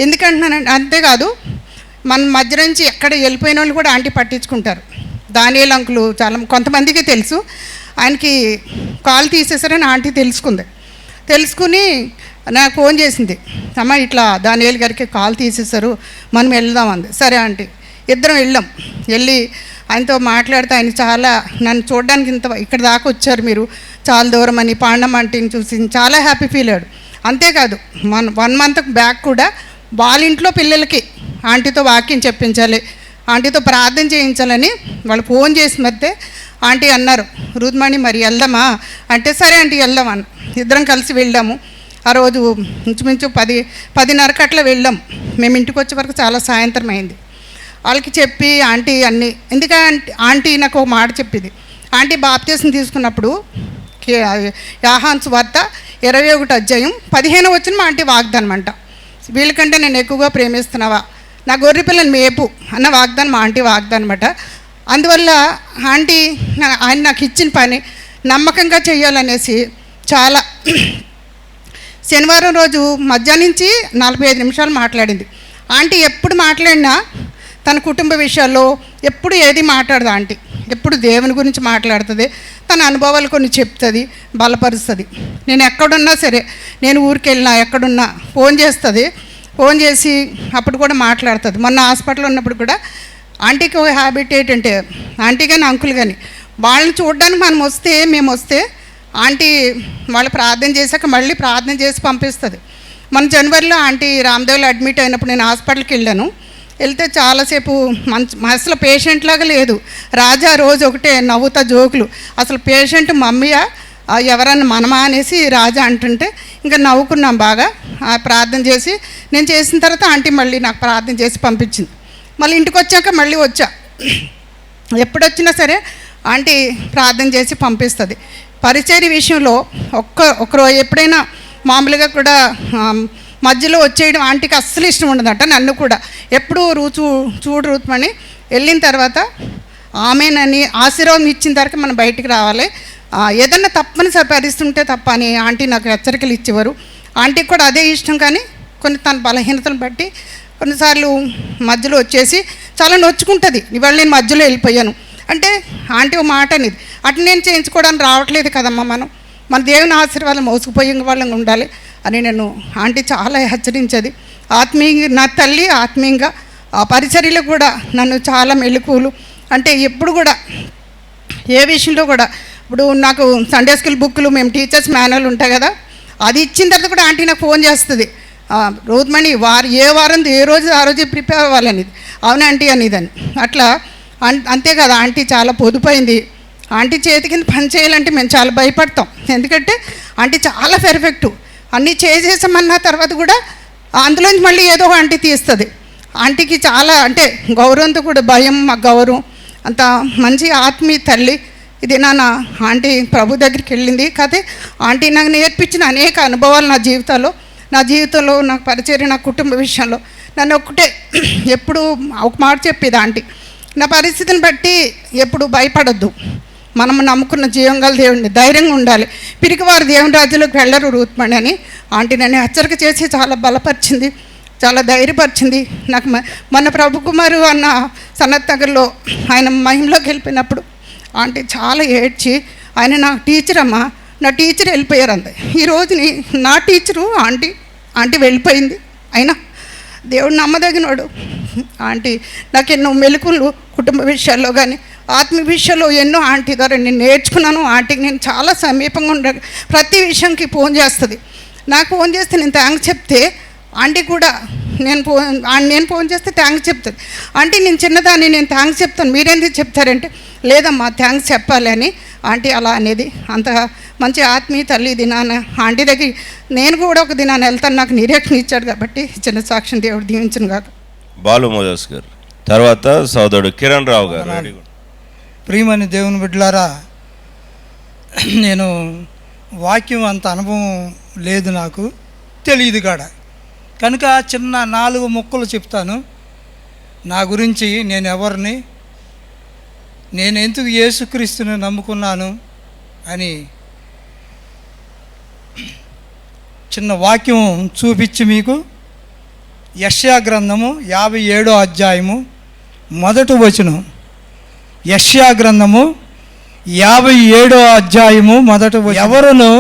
ఎందుకంటున్నానంటే అంతేకాదు మన మధ్య నుంచి ఎక్కడ వెళ్ళిపోయిన వాళ్ళు కూడా ఆంటీ పట్టించుకుంటారు. దానియేల్ అంకులు చాలా కొంతమందికి తెలుసు, ఆయనకి కాల్ తీసేసారని ఆంటీ తెలుసుకుని నాకు ఫోన్ చేసింది, అమ్మ ఇట్లా దానియేల్ గారికి కాల్ తీసేశారు మనం వెళ్దాం అంది. సరే ఆంటీ ఇద్దరం వెళ్ళి ఆయనతో మాట్లాడితే ఆయన చాలా నన్ను చూడడానికి ఇక్కడ దాకా వచ్చారు మీరు చాలా దూరం అని పాండమ్మ ఆంటీని చూసి చాలా హ్యాపీ ఫీల్ అయ్యాడు. అంతేకాదు 1 month బ్యాక్ కూడా వాళ్ళ ఇంట్లో పిల్లలకి ఆంటీతో వాక్యం చెప్పించాలి, ఆంటీతో ప్రార్థన చేయించాలని వాళ్ళు ఫోన్ చేసి మధ్య ఆంటీ అన్నారు, రూత్మణి మరి వెళ్దామా అంటే సరే ఆంటీ వెళ్దాం అని ఇద్దరం కలిసి వెళ్ళాము. ఆ రోజు ఇంచుమించు 10:30 అట్లా వెళ్ళాం. మేము ఇంటికి వచ్చే వరకు చాలా సాయంత్రం అయింది. వాళ్ళకి చెప్పి ఆంటీ అన్నీ ఎందుకంటే ఆంటీ నాకు ఒక మాట చెప్పింది, ఆంటీ బాప్తీసం తీసుకున్నప్పుడు యోహాను సువార్త 21:15 వచ్చిన మా ఆంటీ వాగ్దానం అంట, వీళ్ళకంటే నేను ఎక్కువగా ప్రేమిస్తున్నావా నా గొర్రె పిల్లని మేపు అన్న వాగ్దానం మా ఆంటీ వాగ్దానం అన్నమాట. అందువల్ల ఆంటీ ఆయన నాకు ఇచ్చిన పని నమ్మకంగా చేయాలనేసి చాలా శనివారం రోజు మధ్యాహ్నం నుంచి 45 నిమిషాలు మాట్లాడింది. ఆంటీ ఎప్పుడు మాట్లాడినా తన కుటుంబ విషయాల్లో ఎప్పుడు ఏది మాట్లాడదు. ఆంటీ ఎప్పుడు దేవుని గురించి మాట్లాడుతుంది, తన అనుభవాలు కొన్ని చెప్తుంది, బలపరుస్తుంది. నేను ఎక్కడున్నా సరే, నేను ఊరికి వెళ్ళినా ఎక్కడున్నా ఫోన్ చేస్తుంది, ఫోన్ చేసి అప్పుడు కూడా మాట్లాడుతుంది. మొన్న హాస్పిటల్లో ఉన్నప్పుడు కూడా ఆంటీకి ఒక హ్యాబిట్ ఏంటంటే ఆంటీ కానీ అంకుల్ కానీ వాళ్ళని చూడడానికి మేము వస్తే ఆంటీ వాళ్ళు ప్రార్థన చేశాక మళ్ళీ ప్రార్థన చేసి పంపిస్తుంది. మన జనవరిలో ఆంటీ రామ్దేవ్లో అడ్మిట్ అయినప్పుడు నేను హాస్పిటల్కి వెళ్తే చాలాసేపు అసలు పేషెంట్ లాగా లేదు. రాజా రోజు ఒకటే నవ్వుతా జోకులు, అసలు పేషెంట్ మమ్మీయా ఎవరన్నా మనమా అనేసి రాజా అంటుంటే ఇంకా నవ్వుకున్నాం బాగా. ప్రార్థన చేసి నేను చేసిన తర్వాత ఆంటీ మళ్ళీ నాకు ప్రార్థన చేసి పంపించింది. మళ్ళీ ఇంటికి వచ్చాక మళ్ళీ వచ్చా, ఎప్పుడొచ్చినా సరే ఆంటీ ప్రార్థన చేసి పంపిస్తుంది. పరిచర్య విషయంలో ఒకరోజు ఎప్పుడైనా మామూలుగా కూడా మధ్యలో వచ్చేయడం ఆంటీకి అస్సలు ఇష్టం ఉండదట. నన్ను కూడా ఎప్పుడూ చూడు రూత్మణి వెళ్ళిన తర్వాత ఆమెనని ఆశీర్వాదం ఇచ్చిన తర్వాత మనం బయటికి రావాలి, ఏదన్నా తప్పనిసరి పరిస్థితుంటే తప్ప అని ఆంటీ నాకు హెచ్చరికలు ఇచ్చేవారు. ఆంటీకి కూడా అదే ఇష్టం, కానీ కొన్ని తన బలహీనతను బట్టి కొన్నిసార్లు మధ్యలో వచ్చేసి చాలా నొచ్చుకుంటుంది, ఇవాళ నేను మధ్యలో వెళ్ళిపోయాను అంటే ఆంటీ ఒక మాట అనేది అటు నేను చేయించుకోవడానికి రావట్లేదు కదమ్మా, మన దేవుని ఆశీర్వాదం మోసుకుపోయే వాళ్ళంగా ఉండాలి అని నేను ఆంటీ చాలా హెచ్చరించేది. ఆత్మీయంగా నా తల్లి ఆత్మీయంగా ఆ పరిచర్యలో కూడా నన్ను చాలా మెళుకువలు అంటే ఎప్పుడు కూడా ఏ విషయంలో కూడా. ఇప్పుడు నాకు సండే స్కూల్ బుక్లు మేము టీచర్స్ మాన్యువల్ ఉంటాయి కదా, అది ఇచ్చిన తర్వాత కూడా ఆంటీ నాకు ఫోన్ చేస్తుంది, రోజుమణి ఏ వారం ఏ రోజు ఆ రోజు ప్రిపేర్ అవ్వాలనేది. అవునా ఆంటీ అనేదాన్ని. అట్లా అంతే కదా, ఆంటీ చాలా పొదుపైంది. ఆంటీ చేతి కింద పని చేయాలంటే మేము చాలా భయపడతాం, ఎందుకంటే ఆంటీ చాలా పెర్ఫెక్టు. అన్నీ చేసేసామన్న తర్వాత కూడా అందులోంచి మళ్ళీ ఏదో ఆంటీ తీస్తుంది. ఆంటీకి చాలా అంటే గౌరవంతో కూడా భయం, మా గౌరవం, అంత మంచి ఆత్మీయ తల్లి. ఇది నా ఆంటీ ప్రభు దగ్గరికి వెళ్ళింది కదే. ఆంటీ నాకు నేర్పించిన అనేక అనుభవాలు నా జీవితంలో నాకు పరిచర్య, నా కుటుంబ విషయంలో నన్ను ఒక్కటే ఎప్పుడు ఒక మాట చెప్పేది ఆంటీ, నా పరిస్థితిని బట్టి ఎప్పుడు భయపడొద్దు, మనం నమ్ముకున్న జీవం గల దేవుడిని, ధైర్యంగా ఉండాలి, పిరికివారు దేవుని రాజ్యంలోకి వెళ్ళరు రూత్మణి అని ఆంటీ నన్ను హెచ్చరిక చేసి చాలా బలపరిచింది, చాలా ధైర్యపరిచింది. నాకు మన ప్రభు కుమారు అన్న సనత్ నగర్లో ఆయన మహిమలోకి వెళ్ళిపోయినప్పుడు ఆంటీ చాలా ఏడ్చి, ఆయన నా టీచర్ అమ్మా, నా టీచర్ వెళ్ళిపోయారు అంది. ఈ రోజుని నా టీచరు ఆంటీ వెళ్ళిపోయింది, అయినా దేవుడు నమ్మదగినోడు. ఆంటీ నాకు ఎన్నో మెలకులు కుటుంబ విషయాల్లో కానీ ఆత్మీయ విషయాల్లో ఎన్నో ఆంటీ ద్వారా నేను నేర్చుకున్నాను. ఆంటీకి నేను చాలా సమీపంగా ఉండాలి. ప్రతి విషయంకి ఫోన్ చేస్తుంది. నాకు ఫోన్ చేస్తే నేను థ్యాంక్స్ చెప్తే ఆంటీ కూడా నేను ఫోన్ చేస్తే థ్యాంక్స్ చెప్తుంది. ఆంటీ నేను చిన్నదాన్ని, నేను థ్యాంక్స్ చెప్తాను, మీరేందుకు చెప్తారంటే లేదమ్మా థ్యాంక్స్ చెప్పాలి అని ఆంటీ అలా అనేది. అంత మంచి ఆత్మీయ తల్లి దినాన ఆంటీ దగ్గర నేను కూడా ఒక దినాన వెళ్తాను, నాకు నిరీక్షణ ఇచ్చాడు కాబట్టి చిన్న సాక్ష్యం దేవుడు దీవించను కాదు. బాలు మోజస్ గారు, తర్వాత సోదరుడు కిరణ్ రావు గారు. ప్రియమని దేవుని బిడ్డలారా, నేను వాక్యం అంత అనుభవం లేదు, నాకు తెలియదు కాడ, కనుక చిన్న 4 ముక్కలు చెప్తాను. నా గురించి నేను ఎవరిని, నేను ఎందుకు యేసుక్రీస్తుని నమ్ముకున్నాను అని చిన్న వాక్యం చూపించి మీకు. యెషయా గ్రంథము 57వ అధ్యాయము 1వ వచనం. యెషయా గ్రంథము 57వ అధ్యాయము 1వ వచనం. ఎవరును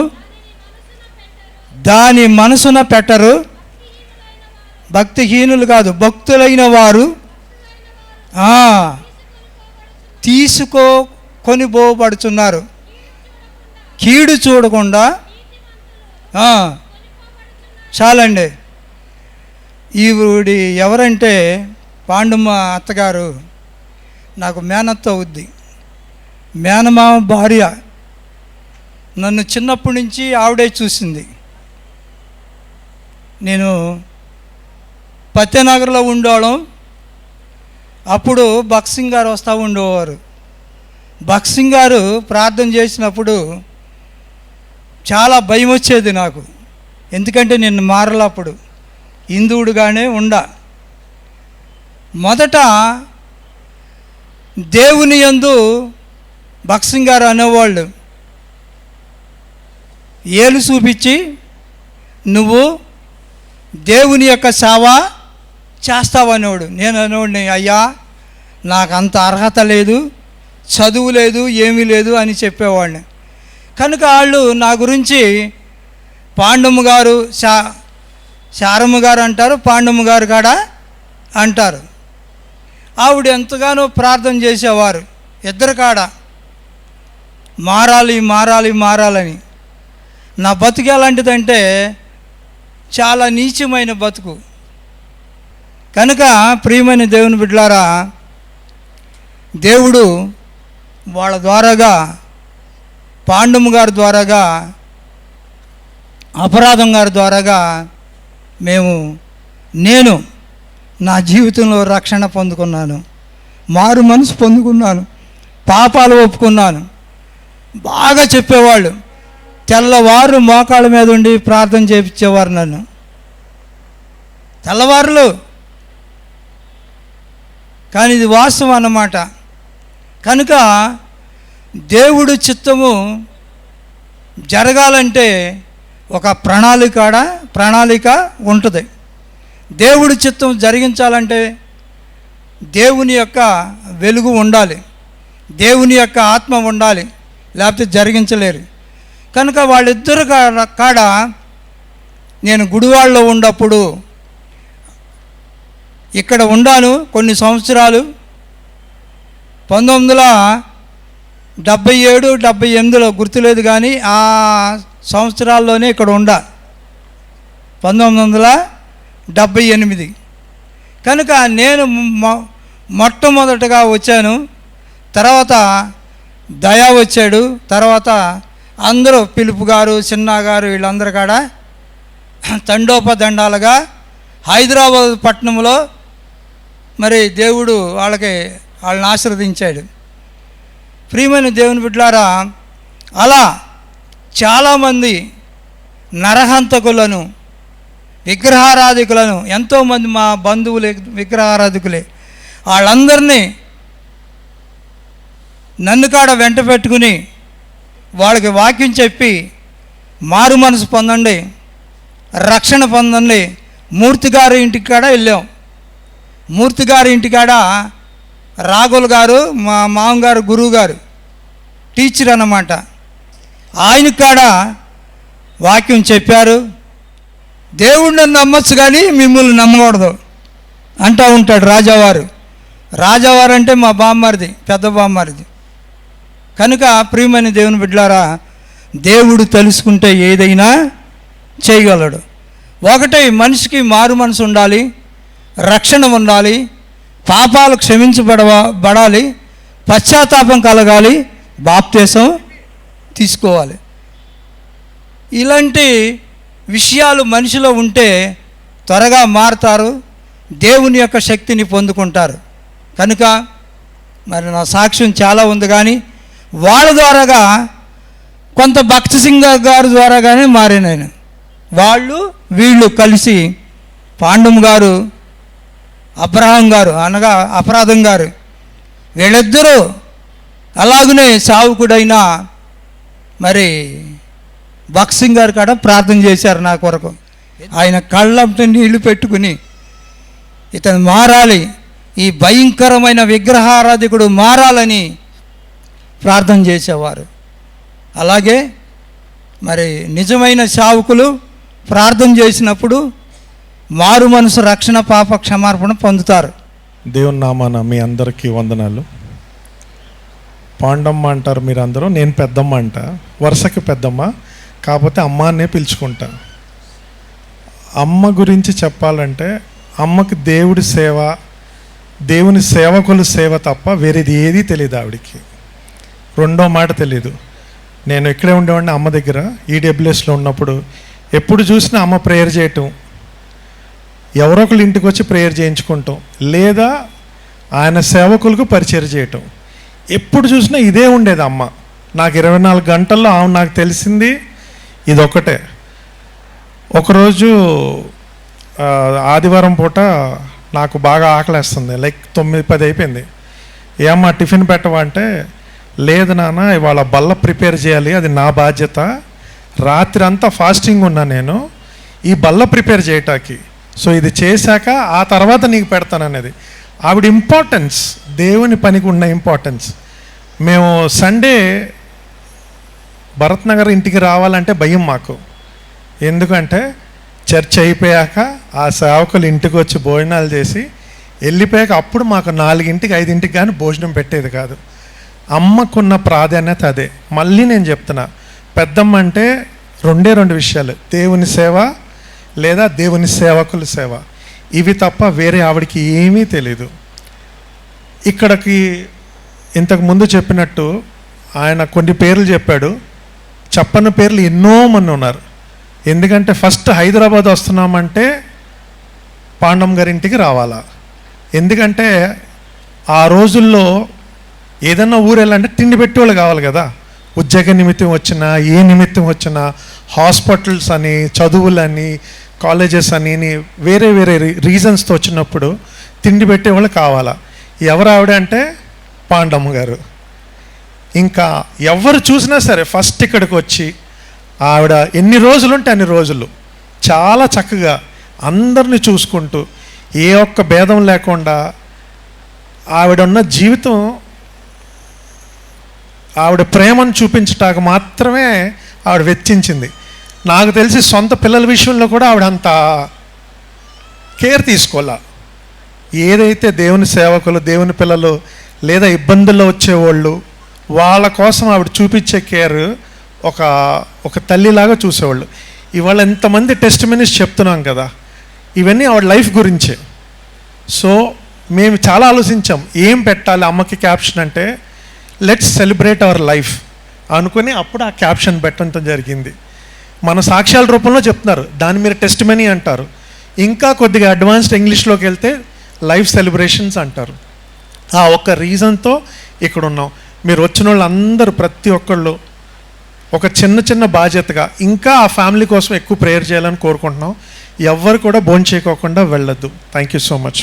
దాని మనసున పెట్టరు, భక్తిహీనులు కాదు, భక్తులైన వారు కొనిపోబడుచున్నారు, కీడు చూడకుండా. చాలండి. ఈవిడి ఎవరంటే పాండుమ్మ అత్తగారు, నాకు మేనత్త అవుద్ది, మేనమామ భార్య. నన్ను చిన్నప్పటి నుంచి ఆవిడే చూసింది. నేను పత్యనగర్లో ఉండేవాళ్ళం. అప్పుడు బక్సింగ్ గారు వస్తూ ఉండేవారు. బక్సింగ్ గారు ప్రార్థన చేసినప్పుడు చాలా భయం వచ్చేది నాకు, ఎందుకంటే నేను మారలప్పుడు హిందువుడుగానే మొదట దేవుని యందు బక్సింగ్ గారు అనేవాళ్ళు ఏలు చూపించి, నువ్వు దేవుని యొక్క సేవ చేస్తావనేవాడు. నేను అనేవాడిని, అయ్యా నాకు అంత అర్హత లేదు, చదువు లేదు, ఏమీ లేదు అని చెప్పేవాడిని. కనుక వాళ్ళు నా గురించి పాండమ్మ గారు, శారమ్మ గారు అంటారు, పాండమ్మ గారు కాడ అంటారు. ఆవిడ ఎంతగానో ప్రార్థన చేసేవారు ఇద్దరు కాడ, మారాలి మారాలి మారాలని. నా బతుకు ఎలాంటిదంటే చాలా నీచమైన బతుకు. కనుక ప్రియమైన దేవుని బిడ్డలారా, దేవుడు వాళ్ళ ద్వారాగా, పాండమ్మ గారి ద్వారాగా, అపరాధం గారి ద్వారాగా నేను నా జీవితంలో రక్షణ పొందుకున్నాను, మారు మనసు పొందుకున్నాను, పాపాలు ఒప్పుకున్నాను. బాగా చెప్పేవాళ్ళు, తెల్లవారు మోకాళ్ళ మీద ఉండి ప్రార్థన చేయించేవారు నన్ను, తెల్లవారులు. కానీ ఇది వాస్తవం అన్నమాట. కనుక దేవుడు చిత్తము జరగాలంటే ఒక ప్రణాళిక ఉంటుంది. దేవుడి చిత్తం జరిగించాలంటే దేవుని యొక్క వెలుగు ఉండాలి, దేవుని యొక్క ఆత్మ ఉండాలి, లేకపోతే జరిగించలేరు. కనుక వాళ్ళిద్దరు కాడ నేను గుడివాడలో ఉన్నప్పుడు ఇక్కడ ఉండాను కొన్ని సంవత్సరాలు. 77, 78లో గుర్తులేదు, కానీ ఆ సంవత్సరాల్లోనే ఇక్కడ 1978. కనుక నేను మొట్టమొదటగా వచ్చాను. తర్వాత దయా వచ్చాడు. తర్వాత అందరూ పిలుపు గారు, చిన్న గారు, వీళ్ళందరూ కూడా తండోపదండాలుగా హైదరాబాద్ పట్టణంలో మరి దేవుడు వాళ్ళని ఆశీర్వదించాడు. ప్రియమైన దేవుని బిడ్డలారా, అలా చాలామంది నరహంతకులను, విగ్రహారాధికులను, ఎంతోమంది మా బంధువులు విగ్రహారాధికులే, వాళ్ళందరినీ నన్ను కాడ వెంట పెట్టుకుని వాళ్ళకి వాక్యం చెప్పి మారు మనసు పొందండి, రక్షణ పొందండి. మూర్తి గారి ఇంటికి కాడ వెళ్ళాం. మూర్తి గారి ఇంటికాడ రాఘుల్ గారు, మా మామగారు గురువు గారు టీచర్ అన్నమాట. ఆయన కాడ వాక్యం చెప్పారు. దేవుడిని నమ్మచ్చు కానీ మిమ్మల్ని నమ్మకూడదు అంటూ ఉంటాడు రాజావారు. రాజావారు అంటే మా బామ్మరిది, పెద్ద బామ్మరిది. కనుక ప్రియమైన దేవుని బిడ్డలారా, దేవుడు తెలుసుకుంటే ఏదైనా చేయగలడు. ఒకటి, మనిషికి మారు మనసు ఉండాలి, రక్షణ ఉండాలి, పాపాలు క్షమించబడాలి, పశ్చాత్తాపం కలగాలి, బాప్తీసం తీసుకోవాలి. ఇలాంటి విషయాలు మనిషిలో ఉంటే త్వరగా మారుతారు, దేవుని యొక్క శక్తిని పొందుకుంటారు. కనుక మరి నా సాక్ష్యం చాలా ఉంది, కానీ వాళ్ళ ద్వారాగా కొంత భక్తి సింగ్ గారి ద్వారాగానే మారాను నేను. వీళ్ళు కలిసి పాండం గారు, అబ్రహాం గారు అనగా అపరాధం గారు, వీళ్ళిద్దరూ అలాగనే సావుకుడైన మరి భక్సింగ్ గారు కాడ ప్రార్థన చేశారు నా కొరకు. ఆయన కళ్ళంట నీళ్లు పెట్టుకుని ఇతను మారాలి, ఈ భయంకరమైన విగ్రహారాధికుడు మారాలని ప్రార్థన చేసేవారు. అలాగే మరి నిజమైన సేవకులు ప్రార్థన చేసినప్పుడు మారు మనసు, రక్షణ, పాప క్షమార్పణ పొందుతారు. దేవుని నామాన మీ అందరికీ వందనాలు. పాండమ్మ అంటారు మీరందరూ, నేను పెద్దమ్మ అంట, వరుసకి పెద్దమ్మ, కాకపోతే అమ్మ అనే పిలుచుకుంటా. అమ్మ గురించి చెప్పాలంటే అమ్మకి దేవుడి సేవ, దేవుని సేవకుల సేవ తప్ప వేరేది ఏదీ తెలియదు ఆవిడికి. రెండో మాట తెలీదు. నేను ఇక్కడే ఉండేవాడిని అమ్మ దగ్గర, ఈడబ్ల్యూఎస్లో ఉన్నప్పుడు. ఎప్పుడు చూసినా అమ్మ ప్రేయర్ చేయటం, ఎవరో ఒకళ్ళు ఇంటికి వచ్చి ప్రేయర్ చేయించుకుంటాం, లేదా ఆయన సేవకులకు పరిచయం చేయటం. ఎప్పుడు చూసినా ఇదే ఉండేది అమ్మ. నాకు 24 గంటల్లో ఆమె నాకు తెలిసింది ఇదొక్కటే. ఒకరోజు ఆదివారం పూట నాకు బాగా ఆకలేస్తుంది, లైక్ 9-10 అయిపోయింది. ఏమ్మా టిఫిన్ పెట్టవా అంటే, లేదు నాన్న ఇవాళ బల్ల ప్రిపేర్ చేయాలి, అది నా బాధ్యత, రాత్రి అంతా ఫాస్టింగ్ ఉన్నా నేను ఈ బల్ల ప్రిపేర్ చేయటానికి, సో ఇది చేశాక ఆ తర్వాత నీకు పెడతాననేది ఆవిడ ఇంపార్టెన్స్, దేవుని పనికి ఉన్న ఇంపార్టెన్స్. మేము సండే భరత్ నగర్ ఇంటికి రావాలంటే భయం మాకు. ఎందుకంటే చర్చ్ అయిపోయాక ఆ సేవకులు ఇంటికి వచ్చి భోజనాలు చేసి వెళ్ళిపోయాక అప్పుడు మాకు 4-5 కానీ భోజనం పెట్టేది కాదు. అమ్మకున్న ప్రాధాన్యత అదే. మళ్ళీ నేను చెప్తున్నా, పెద్దమ్మ అంటే 2 విషయాలు, దేవుని సేవ లేదా దేవుని సేవకుల సేవ. ఇవి తప్ప వేరే ఆవిడికి ఏమీ తెలీదు. ఇక్కడికి ఇంతకు ముందు చెప్పినట్టు ఆయన కొన్ని పేర్లు చెప్పాడు, చెప్పని పేర్లు ఎన్నో మంది ఉన్నారు. ఎందుకంటే ఫస్ట్ హైదరాబాద్ వస్తున్నామంటే పాండమ్ గారి ఇంటికి రావాలా. ఎందుకంటే ఆ రోజుల్లో ఏదన్నా ఊరు వెళ్ళాలంటే తిండి పెట్టేవాళ్ళు కావాలి కదా. ఉద్యోగ నిమిత్తం వచ్చినా, ఏ నిమిత్తం వచ్చినా, హాస్పిటల్స్ అని, చదువులని, కాలేజెస్ అని, వేరే వేరే రీజన్స్తో వచ్చినప్పుడు తిండి పెట్టేవాళ్ళు కావాలా. ఎవరు ఆవిడ అంటే పాండమ్మ గారు. ఇంకా ఎవరు చూసినా సరే ఫస్ట్ ఇక్కడికి వచ్చి ఆవిడ ఎన్ని రోజులు ఉంటే అన్ని రోజులు చాలా చక్కగా అందరిని చూసుకుంటూ ఏ ఒక్క భేదం లేకుండా ఆవిడ ఉన్న జీవితం, ఆవిడ ప్రేమను చూపించటానికి మాత్రమే ఆవిడ వెచ్చించింది. నాకు తెలిసి సొంత పిల్లల విషయంలో కూడా ఆవిడ అంత కేర్ తీసుకోవాలా. ఏదైతే దేవుని సేవకులు, దేవుని పిల్లలు లేదా ఇబ్బందుల్లో వచ్చేవాళ్ళు వాళ్ళ కోసం ఆవిడ చూపించే కేర్ ఒక తల్లిలాగా చూసేవాళ్ళు. ఇవాళ ఎంతమంది టెస్టిమనీస్ చెప్తున్నాం కదా, ఇవన్నీ ఆవిడ లైఫ్ గురించే. సో మేము చాలా ఆలోచించాం ఏం పెట్టాలి అమ్మకి క్యాప్షన్ అంటే, లెట్స్ సెలబ్రేట్ అవర్ లైఫ్ అనుకుని అప్పుడు ఆ క్యాప్షన్ పెట్టడం జరిగింది. మన సాక్ష్యాల రూపంలో చెప్తున్నారు, దాన్ని మీరు టెస్టిమనీ అంటారు. ఇంకా కొద్దిగా అడ్వాన్స్డ్ ఇంగ్లీష్లోకి వెళ్తే లైఫ్ సెలబ్రేషన్స్ అంటారు. ఆ ఒక్క రీజన్తో ఇక్కడ ఉన్నాం. మీరు వచ్చిన వాళ్ళు అందరూ ప్రతి ఒక్కళ్ళు ఒక చిన్న బాధ్యతగా ఇంకా ఆ ఫ్యామిలీ కోసం ఎక్కువ ప్రేయర్ చేయాలని కోరుకుంటున్నాం. ఎవ్వరు కూడా భోంచేయకోకుండా వెళ్ళొద్దు. Thank you so much.